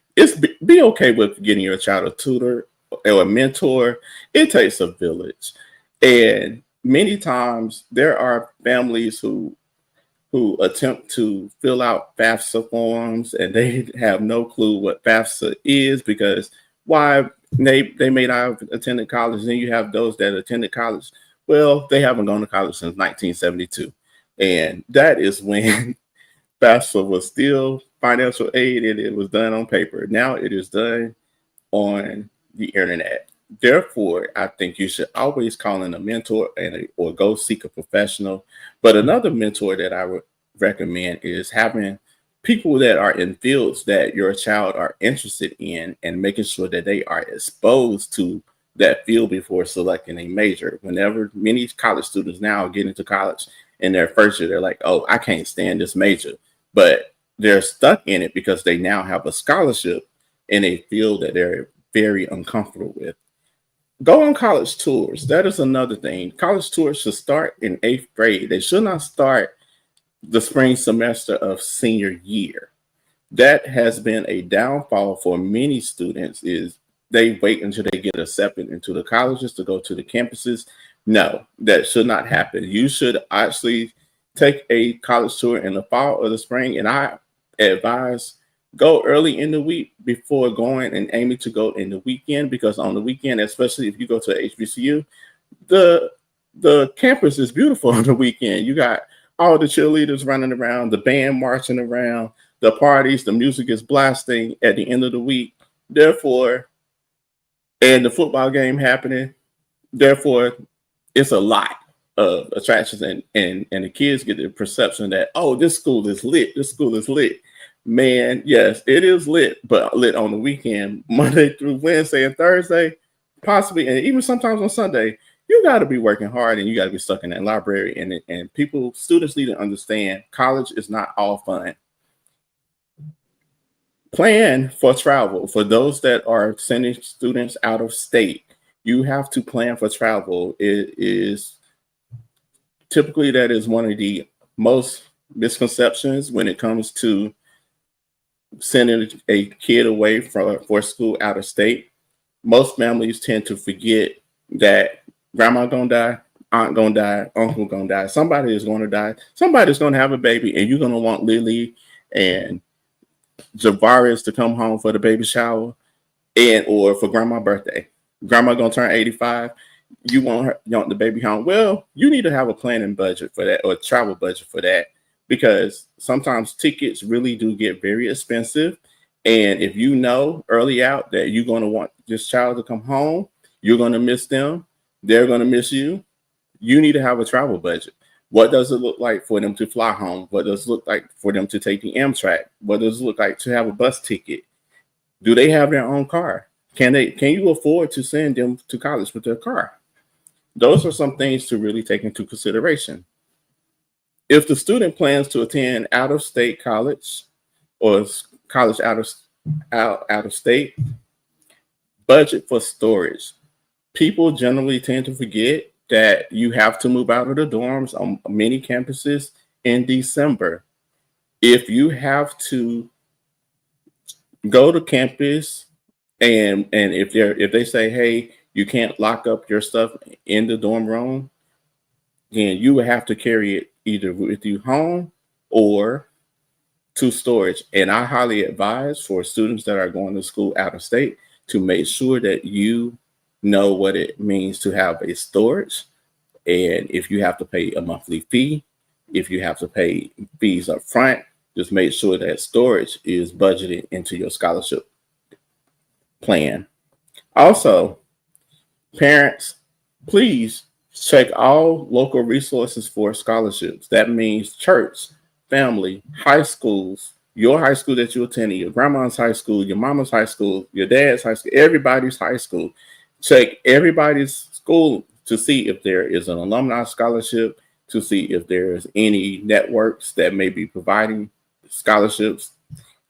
be okay with getting your child a tutor or a mentor. It takes a village. And many times there are families who attempt to fill out FAFSA forms and they have no clue what FAFSA is, because why? They may not have attended college. And then you have those that attended college. Well, they haven't gone to college since 1972. And that is when FAFSA was still financial aid and it was done on paper. Now it is done on the internet. Therefore, I think you should always call in a mentor or go seek a professional. But another mentor that I would recommend is having people that are in fields that your child are interested in, and making sure that they are exposed to that field before selecting a major. Whenever many college students now get into college in their first year, they're like, "Oh, I can't stand this major," but they're stuck in it because they now have a scholarship in a field that they're very uncomfortable with. Go on college tours. That is another thing. College tours should start in eighth grade. They should not start the spring semester of senior year. That has been a downfall for many students, is they wait until they get accepted into the colleges to go to the campuses. No, that should not happen. You should actually take a college tour in the fall or the spring. And I advise go early in the week before going and aiming to go in the weekend, because on the weekend, especially if you go to HBCU, the campus is beautiful on the weekend. You got all the cheerleaders running around, the band marching around, the parties, the music is blasting at the end of the week. Therefore, and the football game happening. Therefore, it's a lot of attractions, and the kids get the perception that, oh, this school is lit. This school is lit. Man, yes, it is lit, but lit on the weekend, Monday through Wednesday and Thursday, possibly, and even sometimes on Sunday. You got to be working hard, and you got to be stuck in that library. And students need to understand college is not all fun. Plan for travel. For those that are sending students out of state, you have to plan for travel. It is typically, that is one of the most misconceptions when it comes to sending a kid away for school out of state. Most families tend to forget that grandma gonna die, aunt gonna die, uncle gonna die, somebody is gonna die, somebody's gonna have a baby, and you're gonna want Lily and Javaris to come home for the baby shower and or for grandma's birthday. Grandma gonna turn 85. You want the baby home. Well, you need to have a planning budget for that, or a travel budget for that, because sometimes tickets really do get very expensive. And if you know early out that you're going to want this child to come home, you're going to miss them, they're going to miss you. You need to have a travel budget. What does it look like for them to fly home? What does it look like for them to take the Amtrak? What does it look like to have a bus ticket? Do they have their own car? Can you afford to send them to college with their car? Those are some things to really take into consideration. If the student plans to attend out-of-state college or college out of state, budget for storage. People generally tend to forget that you have to move out of the dorms on many campuses in December. If you have to go to campus and if they say, hey, you can't lock up your stuff in the dorm room, then you would have to carry it either with you home or to storage. And I highly advise for students that are going to school out of state to make sure that you know what it means to have a storage. And if you have to pay a monthly fee, if you have to pay fees up front, just make sure that storage is budgeted into your scholarship plan. Also, parents, please check all local resources for scholarships. That means church, family, high schools, your high school that you attended, your grandma's high school, your mama's high school, your dad's high school, everybody's high school. Check everybody's school to see if there is an alumni scholarship, to see if there's any networks that may be providing scholarships.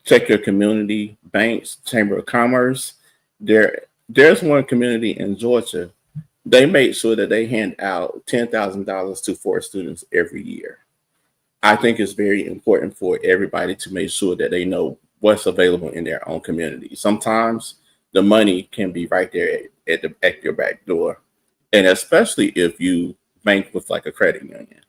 Check your community banks, Chamber of Commerce. There's one community in Georgia. They make sure that they hand out $10,000 to 4 students every year. I think it's very important for everybody to make sure that they know what's available in their own community. Sometimes the money can be right there at your back door, and especially if you bank with like a credit union.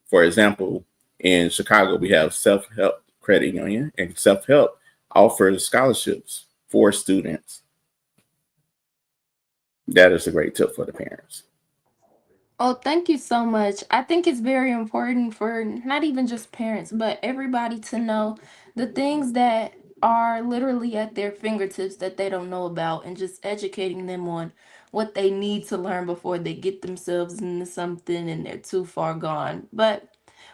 For example, in Chicago, we have Self-Help Credit Union, and Self-Help offers scholarships for students. That is a great tip for the parents. Oh, thank you so much. I think it's very important for not even just parents, but everybody to know the things that are literally at their fingertips that they don't know about, and just educating them on what they need to learn before they get themselves into something and they're too far gone. But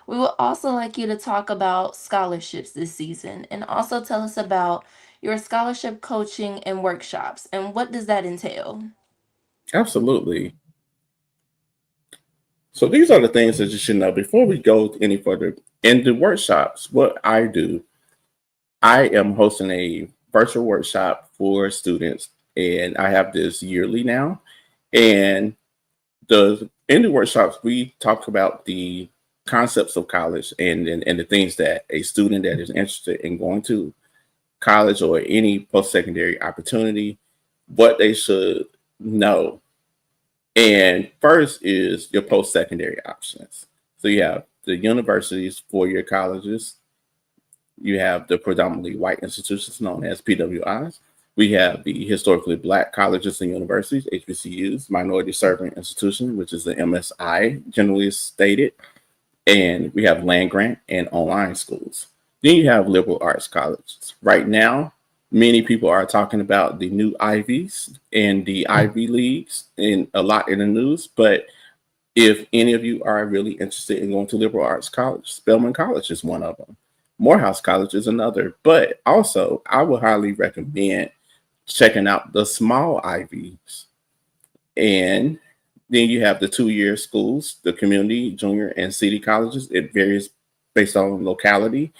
we would also like you to talk about scholarships this season, and also tell us about your scholarship coaching and workshops, and what does that entail? Absolutely. So these are the things that you should know before we go any further. In the workshops, what I do, I am hosting a virtual workshop for students, and I have this yearly now. And in the workshops, we talk about the concepts of college and the things that a student that is interested in going to college or any post-secondary opportunity, what they should know. And first is your post-secondary options. So you have the universities, 4-year colleges. You have the predominantly white institutions known as PWIs. We have the historically black colleges and universities, HBCUs, minority serving institution, which is the MSI, generally stated. And we have land grant and online schools. Then you have liberal arts colleges. Right now, many people are talking about the new Ivies and the Ivy Leagues and a lot in the news. But if any of you are really interested in going to liberal arts college, Spelman College is one of them. Morehouse College is another. But also, I would highly recommend checking out the small Ivies. And then you have the 2-year schools, the community, junior, and city colleges. It varies based on locality.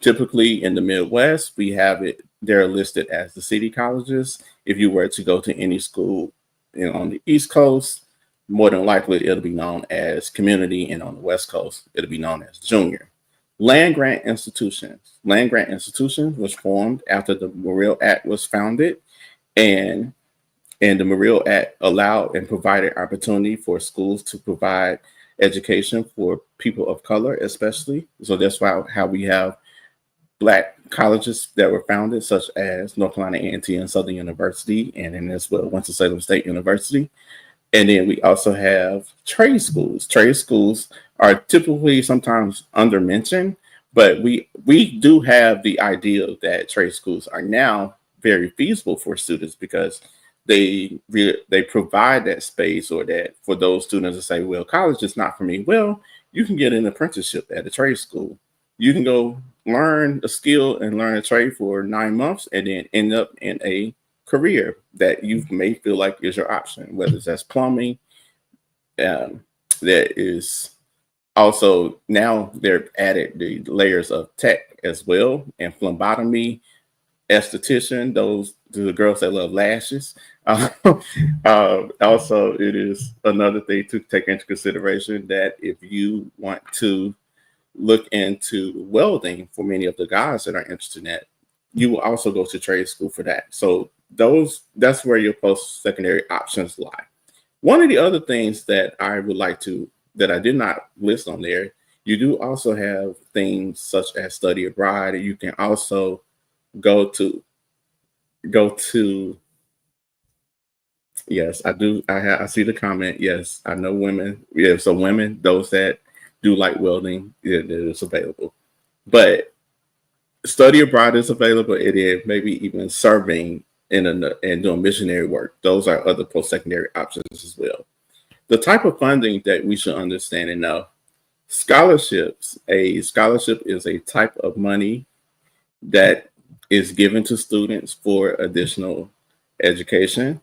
Typically in the Midwest, we have it, they're listed as the city colleges. If you were to go to any school on the East Coast, more than likely it'll be known as community, and on the West Coast, it'll be known as junior. Land grant institutions. Land grant institutions was formed after the Morrill Act was founded, and the Morrill Act allowed and provided opportunity for schools to provide education for people of color, especially. So that's why how we have Black colleges that were founded, such as North Carolina A&T and Southern University, and then as well Winston-Salem State University. And then we also have trade schools. Trade schools are typically sometimes undermentioned, but we do have the idea that trade schools are now very feasible for students because they provide that space, or that for those students to say, well, college is not for me. Well, you can get an apprenticeship at a trade school. You can go learn a skill and learn a trade for 9 months and then end up in a career that you may feel like is your option, whether it's as plumbing. That is also, now they're added the layers of tech as well, and phlebotomy, esthetician, those the girls that love lashes. Also, it is another thing to take into consideration that if you want to look into welding, for many of the guys that are interested in that, you will also go to trade school for that. So that's where your post-secondary options lie. One of the other things that I would like to that I did not list on there, you do also have things such as study abroad. You can also go to yes, I do. I see the comment. Yes, I know women. Yeah, so women, those that do like welding, it is available. But study abroad is available. It is maybe even serving and doing missionary work. Those are other post secondary options as well. The type of funding that we should understand and know. Scholarships. A scholarship is a type of money that is given to students for additional education.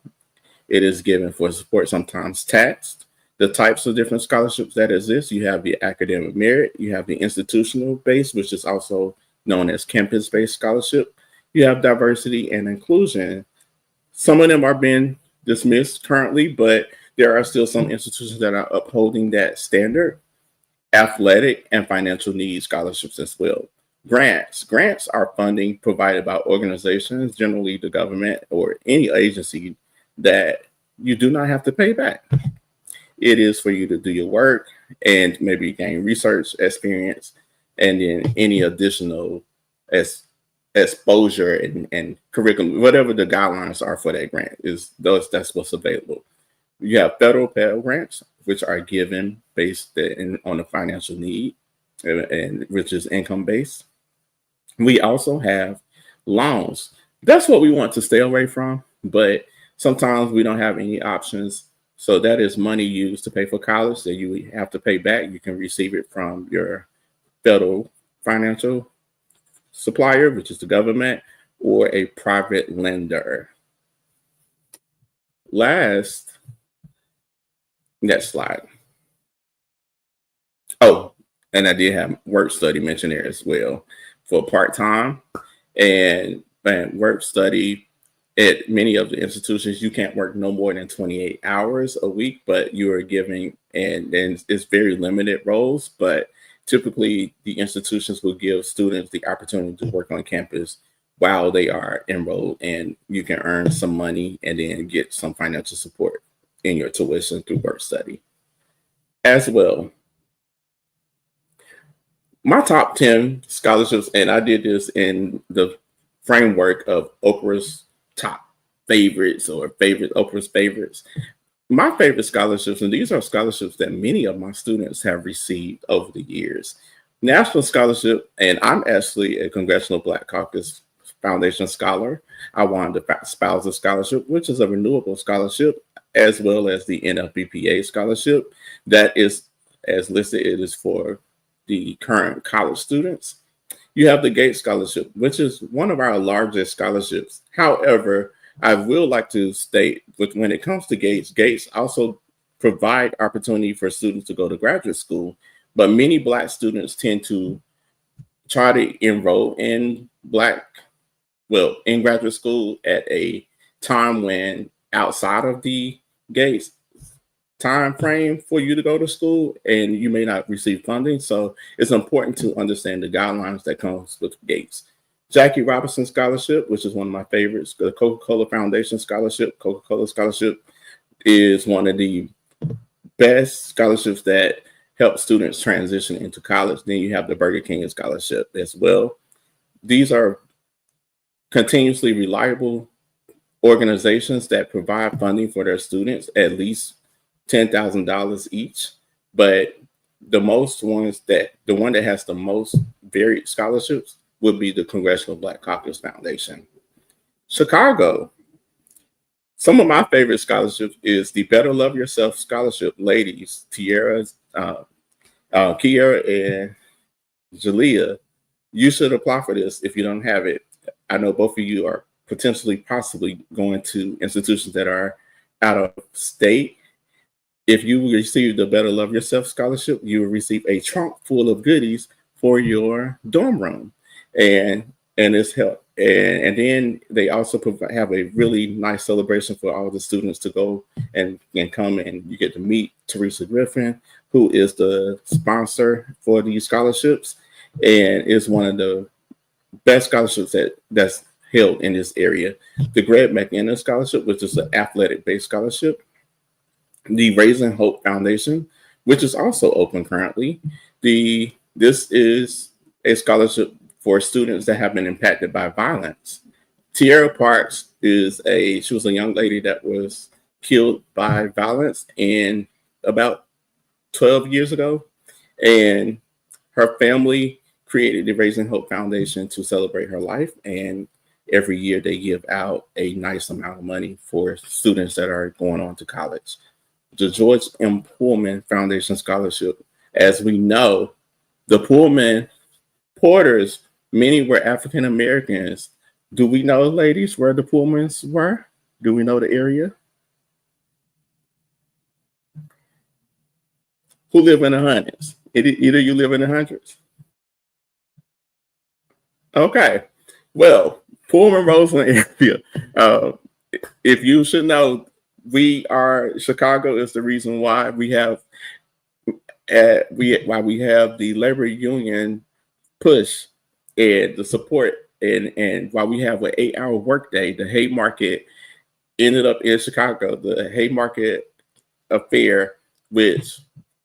It is given for support, sometimes taxed. The types of different scholarships that exist, you have the academic merit, you have the institutional base, which is also known as campus-based scholarship. You have diversity and inclusion. Some of them are being dismissed currently, but there are still some institutions that are upholding that standard. Athletic and financial needs scholarships as well. Grants. Grants are funding provided by organizations, generally the government or any agency that you do not have to pay back. It is for you to do your work and maybe gain research experience and then any additional exposure and curriculum, whatever the guidelines are for that grant that's what's available. You have federal Pell Grants, which are given based on a financial need and which is income based. We also have loans. That's what we want to stay away from, but sometimes we don't have any options. So that is money used to pay for college that you have to pay back. You can receive it from your federal financial supplier, which is the government, or a private lender. Next slide. Oh, and I did have work study mentioned there as well for part-time and work study. At many of the institutions, you can't work no more than 28 hours a week, but you are giving, and it's very limited roles, but typically the institutions will give students the opportunity to work on campus while they are enrolled, and you can earn some money and then get some financial support in your tuition through work study as well. My top 10 scholarships, and I did this in the framework of Oprah's top favorites or Oprah's favorites. My favorite scholarships, and these are scholarships that many of my students have received over the years. National Scholarship, and I'm actually a Congressional Black Caucus Foundation Scholar. I won the Spousal Scholarship, which is a renewable scholarship, as well as the NFBPA Scholarship. That is, as listed, it is for the current college students. You have the Gates Scholarship, which is one of our largest scholarships. However, I will like to state that when it comes to Gates, Gates also provide opportunity for students to go to graduate school, but many Black students tend to try to enroll in graduate school at a time when outside of the Gates time frame for you to go to school, and you may not receive funding. So it's important to understand the guidelines that comes with Gates. Jackie Robinson Scholarship, which is one of my favorites. The Coca-Cola Foundation Scholarship. Coca-Cola Scholarship is one of the best scholarships that help students transition into college. Then you have the Burger King Scholarship as well. These are continuously reliable organizations that provide funding for their students, at least $10,000 each, but the one that has the most varied scholarships would be the Congressional Black Caucus Foundation. Chicago. Some of my favorite scholarships is the Better Love Yourself Scholarship. Ladies, Kiera and Jalea, you should apply for this if you don't have it. I know both of you are possibly going to institutions that are out of state. If you receive the Better Love Yourself Scholarship, you will receive a trunk full of goodies for your dorm room. And and it's held. And then they also have a really nice celebration for all the students to go and come, and you get to meet Teresa Griffin, who is the sponsor for these scholarships, and is one of the best scholarships that's held in this area. The Greg McInnes Scholarship, which is an athletic-based scholarship. The Raising Hope Foundation, which is also open currently. This is a scholarship for students that have been impacted by violence. Tierra Parks she was a young lady that was killed by violence in about 12 years ago, and her family created the Raising Hope Foundation to celebrate her life, and every year they give out a nice amount of money for students that are going on to college. The George M. Pullman Foundation Scholarship, as we know, the Pullman Porters, many were African Americans. Do we know, ladies, where the Pullmans were? Do we know the area? Who live in the hundreds? Either you live in the hundreds. Okay. Well, Pullman Roseland area. If you should know, Chicago is the reason why we have the labor union push and the support, and why we have an 8-hour workday. The Haymarket ended up in Chicago. The Haymarket affair,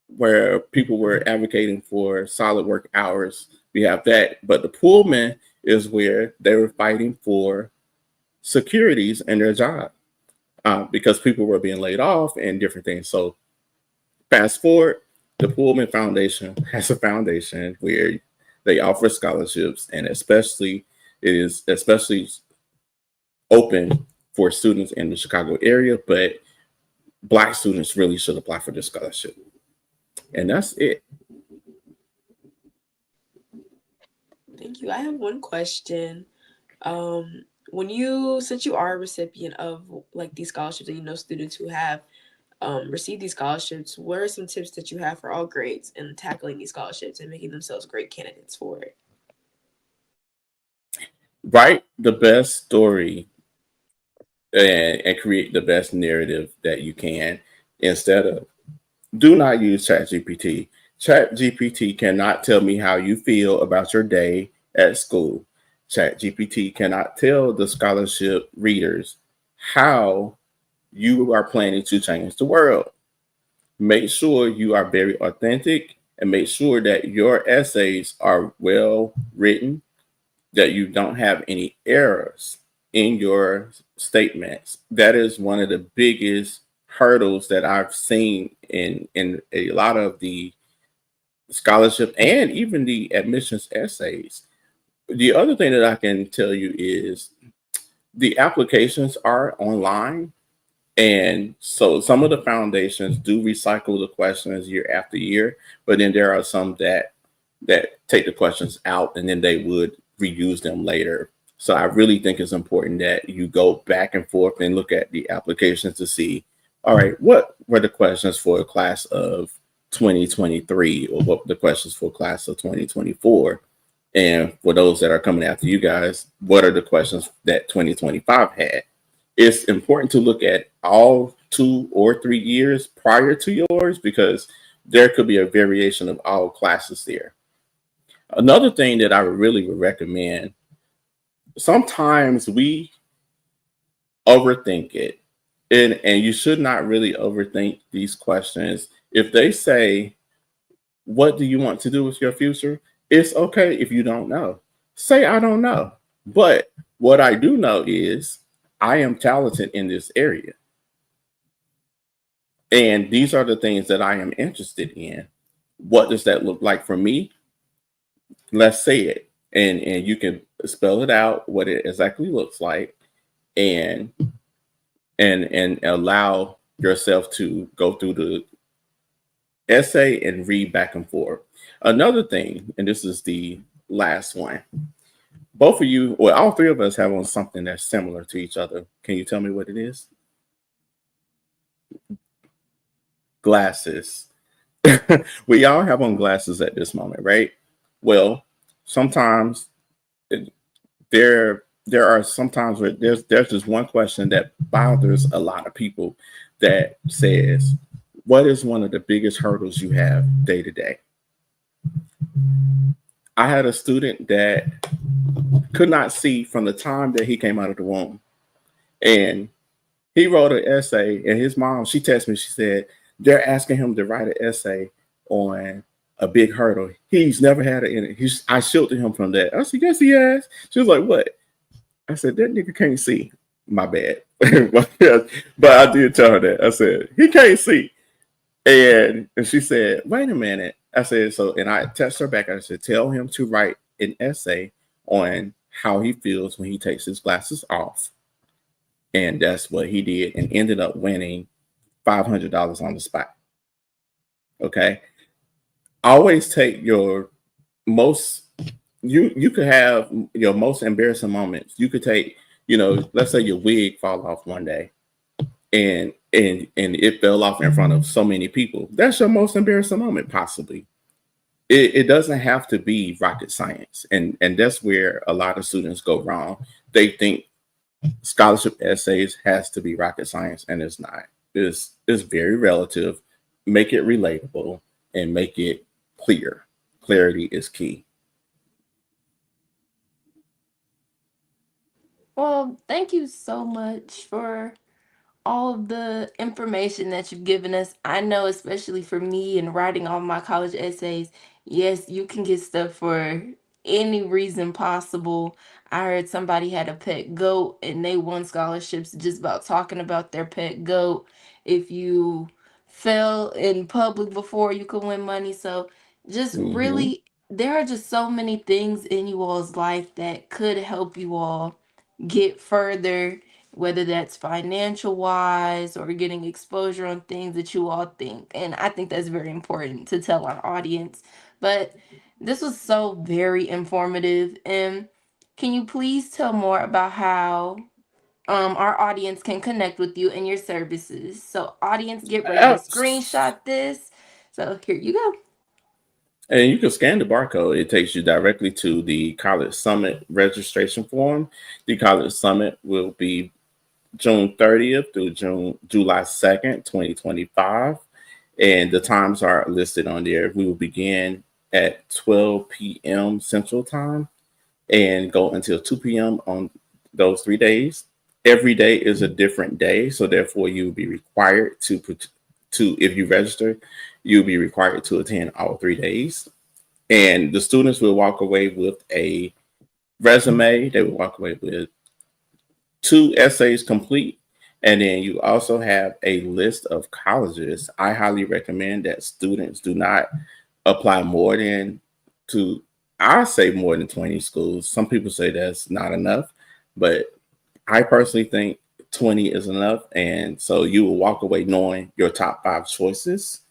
where people were advocating for solid work hours. We have that, but the Pullman is where they were fighting for securities in their job because people were being laid off and different things. So fast forward, the Pullman Foundation has a foundation where they offer scholarships, and especially open for students in the Chicago area, but Black students really should apply for this scholarship. And that's it. Thank you. I have one question. Since you are a recipient of like these scholarships, and you know students who have received these scholarships, what are some tips that you have for all grades in tackling these scholarships and making themselves great candidates for it? Write the best story and create the best narrative that you can. Do not use ChatGPT. ChatGPT cannot tell me how you feel about your day at school. ChatGPT cannot tell the scholarship readers how you are planning to change the world. Make sure you are very authentic, and make sure that your essays are well written, that you don't have any errors in your statements. That is one of the biggest hurdles that I've seen in a lot of the scholarship and even the admissions essays. The other thing that I can tell you is the applications are online. And so some of the foundations do recycle the questions year after year, but then there are some that take the questions out and then they would reuse them later. So I really think it's important that you go back and forth and look at the applications to see, all right, what were the questions for a class of 2023, or what were the questions for class of 2024? And for those that are coming after you guys, what are the questions that 2025 had? It's important to look at all 2 or 3 years prior to yours, because there could be a variation of all classes there. Another thing that I really would recommend, sometimes we overthink it, and you should not really overthink these questions. If they say, what do you want to do with your future? It's okay if you don't know. Say, I don't know. But what I do know is I am talented in this area. And these are the things that I am interested in. What does that look like for me? Let's say it. And you can spell it out, what it exactly looks like, and allow yourself to go through the essay and read back and forth. Another thing, and this is the last one. Both of you, or all 3 of us, have on something that's similar to each other. Can you tell me what it is? Glasses. We all have on glasses at this moment, right? Well, sometimes there are sometimes where there's just one question that bothers a lot of people that says, what is one of the biggest hurdles you have day to day? I had a student that could not see from the time that he came out of the womb. And he wrote an essay, and his mom, she texted me, she said, they're asking him to write an essay on a big hurdle. He's never had it. I shielded him from that. I said, yes, he has. She was like, what? I said, that nigga can't see. My bad. But I did tell her that. I said, he can't see. And she said, wait a minute. I said, so, and I texted her back. I said, tell him to write an essay on how he feels when he takes his glasses off. And that's what he did, and ended up winning $500 on the spot. Okay. Always take your most, you could have your most embarrassing moments. You could take, let's say your wig fall off one day and it fell off in front of so many people. That's your most embarrassing moment, possibly. It doesn't have to be rocket science. And that's where a lot of students go wrong. They think scholarship essays has to be rocket science, and it's not. It's very relative. Make it relatable and make it clear. Clarity is key. Well, thank you so much for all of the information that you've given us. I know, especially for me and writing all my college essays, yes, you can get stuff for any reason possible. I heard somebody had a pet goat and they won scholarships just about talking about their pet goat. If you fell in public before, you could win money. So, just Mm-hmm. really, there are just so many things in you all's life that could help you all get further, whether that's financial wise or getting exposure on things that you all think. And I think that's very important to tell our audience. But this was so very informative. And can you please tell more about how our audience can connect with you and your services? So, audience, get ready to screenshot this. So, here you go. And you can scan the barcode. It takes you directly to the College Summit registration form. The College Summit will be June 30th through July 2nd, 2025. And the times are listed on there. We will begin at 12 p.m. Central Time and go until 2 p.m. on those 3 days. Every day is a different day. So therefore you will be required if you register, you'll be required to attend all 3 days. And the students will walk away with a resume. They will walk away with 2 essays complete. And then you also have a list of colleges. I highly recommend that students do not apply more than to, I say more than 20 schools. Some people say that's not enough, but I personally think 20 is enough. And so you will walk away knowing your top 5 choices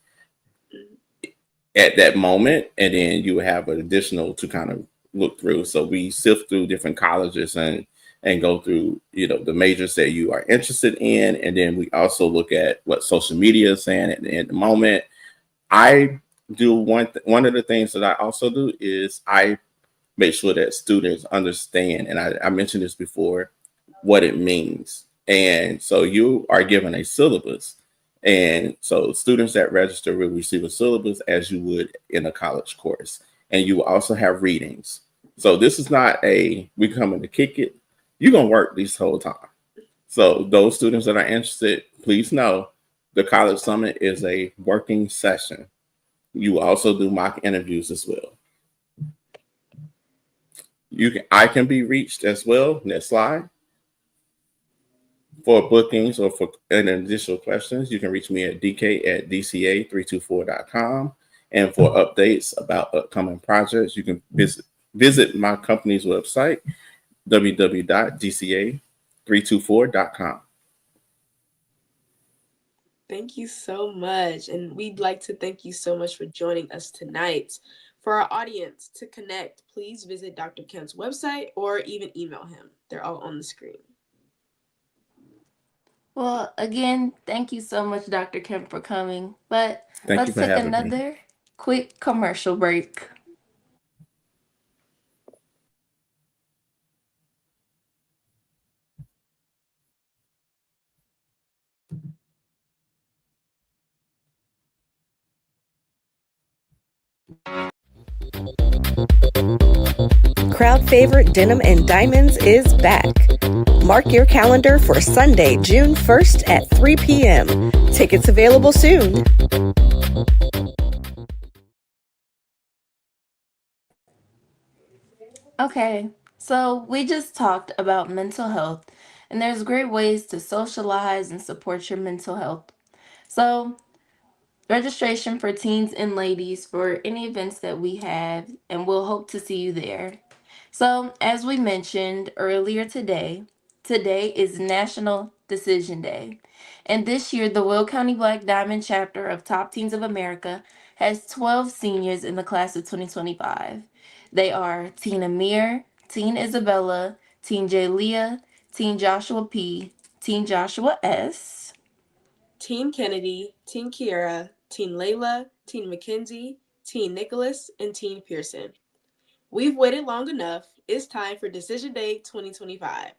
at that moment, and then you have an additional to kind of look through. So we sift through different colleges and go through the majors that you are interested in, and then we also look at what social media is saying at the moment. I do one of the things that I also do is I make sure that students understand, and I mentioned this before, what it means. And so you are given a syllabus. And so students that register will receive a syllabus as you would in a college course. And you will also have readings. So this is not we coming to kick it. You're going to work this whole time. So those students that are interested, please know the College Summit is a working session. You also do mock interviews as well. I can be reached as well. Next slide. For bookings or for additional questions, you can reach me at dk@dca324.com. And for updates about upcoming projects, you can visit my company's website, www.dca324.com. Thank you so much. And we'd like to thank you so much for joining us tonight. For our audience to connect, please visit Dr. Kemp's website or even email him. They're all on the screen. Well, again, thank you so much, Dr. Kemp, for coming. But Thank you let's for take having me. another quick commercial break. crowd favorite Denim and Diamonds is back. Mark your calendar for Sunday, June 1st at 3 p.m. Tickets available soon. Okay, so we just talked about mental health, and there's great ways to socialize and support your mental health. So, registration for teens and ladies for any events that we have, and we'll hope to see you there. So, as we mentioned earlier today, today is National Decision Day. And this year, the Will County Black Diamond chapter of Top Teens of America has 12 seniors in the class of 2025. They are Teen Amir, Teen Isabella, Teen J. Leah, Teen Joshua P., Teen Joshua S., Teen Kennedy, Teen Kiera, Teen Layla, Teen Mackenzie, Teen Nicholas, and Teen Pearson. We've waited long enough. It's time for Decision Day 2025.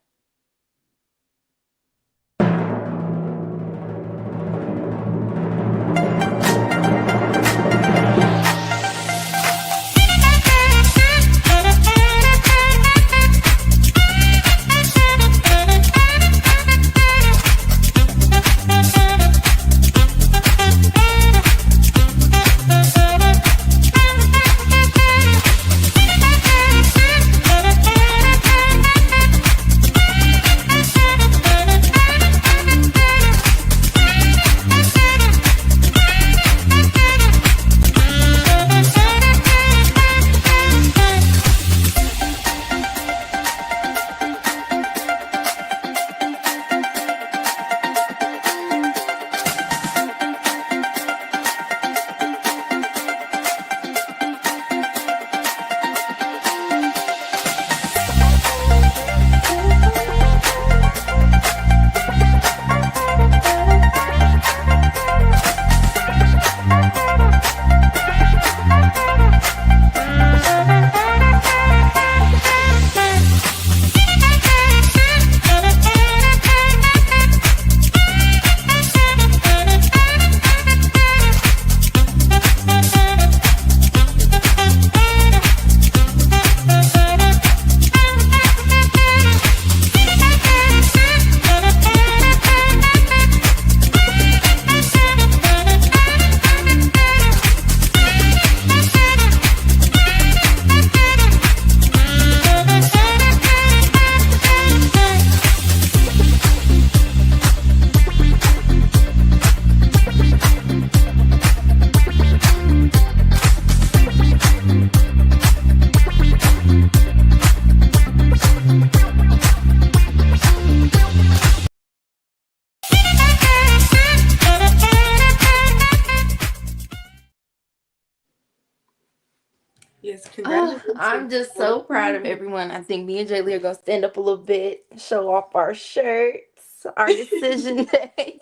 Yes, Oh, I'm congratulations. just so proud of everyone. I think me and Jaylee are gonna stand up a little bit, show off our shirts, our decision day.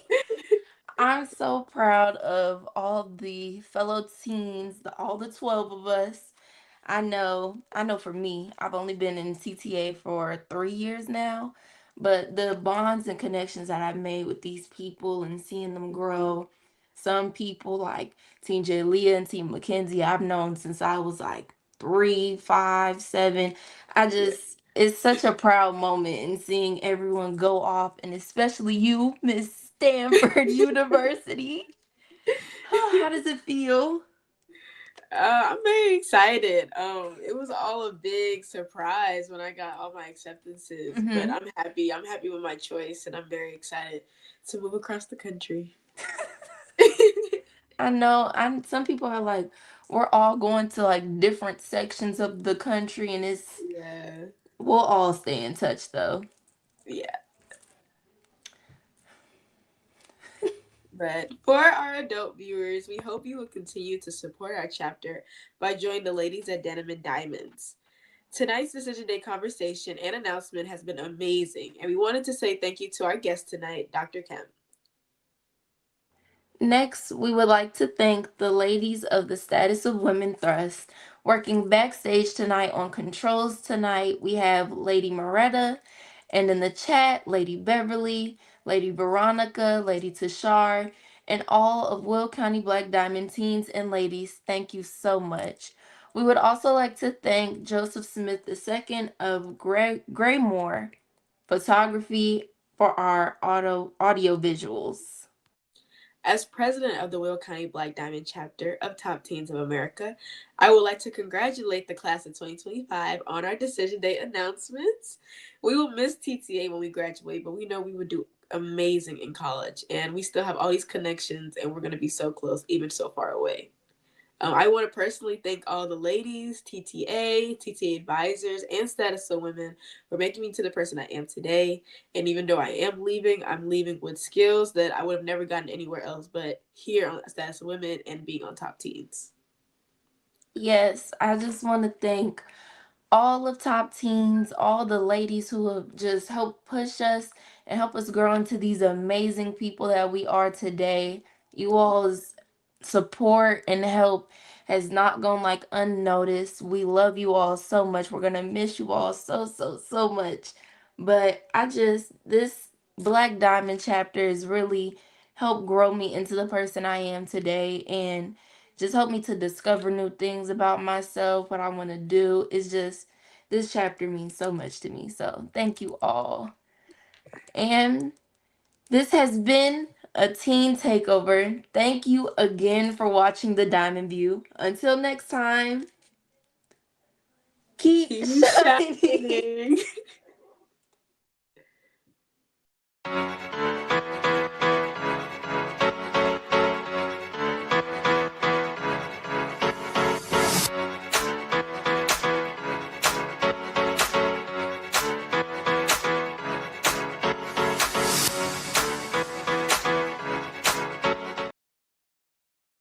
I'm so proud of all the fellow teens, all the 12 of us. I know for me, I've only been in CTA for 3 years now, but the bonds and connections that I've made with these people and seeing them grow, some people like Teen J. Leah and Teen Mackenzie, I've known since I was like 3, 5, 7. It's such a proud moment in seeing everyone go off, and especially you, Miss Stanford University. How does it feel? I'm very excited. It was all a big surprise when I got all my acceptances, but Hmm. I'm happy. I'm happy with my choice, and I'm very excited to move across the country. I know. Some people are like, we're all going to like different sections of the country, and Yeah, we'll all stay in touch though. yeah. But for our adult viewers, we hope you will continue to support our chapter by joining the ladies at Denim and Diamonds. Tonight's Decision Day conversation and announcement has been amazing, and we wanted to say thank you to our guest tonight, Dr. Kemp. Next, we would like to thank the ladies of the Status of Women Thrust. Working backstage tonight on controls tonight, we have Lady Moretta, and in the chat, Lady Beverly, Lady Veronica, Lady Tashar, and all of Will County Black Diamond teens and ladies. Thank you so much. We would also like to thank Joseph Smith II of Graymore Photography for our audio visuals. As president of the Will County Black Diamond chapter of Top Teens of America, I would like to congratulate the class of 2025 on our decision day announcements. We will miss TTA when we graduate, but we know we would do amazing in college, and we still have all these connections, and we're going to be so close, even so far away. I want to personally thank all the ladies, TTA advisors, and Status of Women for making me to the person I am today. And even though I am leaving, I'm leaving with skills that I would have never gotten anywhere else but here on Status of Women and being on Top Teens. Yes, I just want to thank all of Top Teens, all the ladies who have just helped push us and help us grow into these amazing people that we are today. You all's support and help has not gone like unnoticed. We love you all so much. We're gonna miss you all so much. But this Black Diamond chapter has really helped grow me into the person I am today, and just help me to discover new things about myself, what I want to do. It's just, this chapter means so much to me. So thank you all. And this has been a teen takeover. Thank you again for watching the Diamond View. Until next time, keep Keep shining. shining.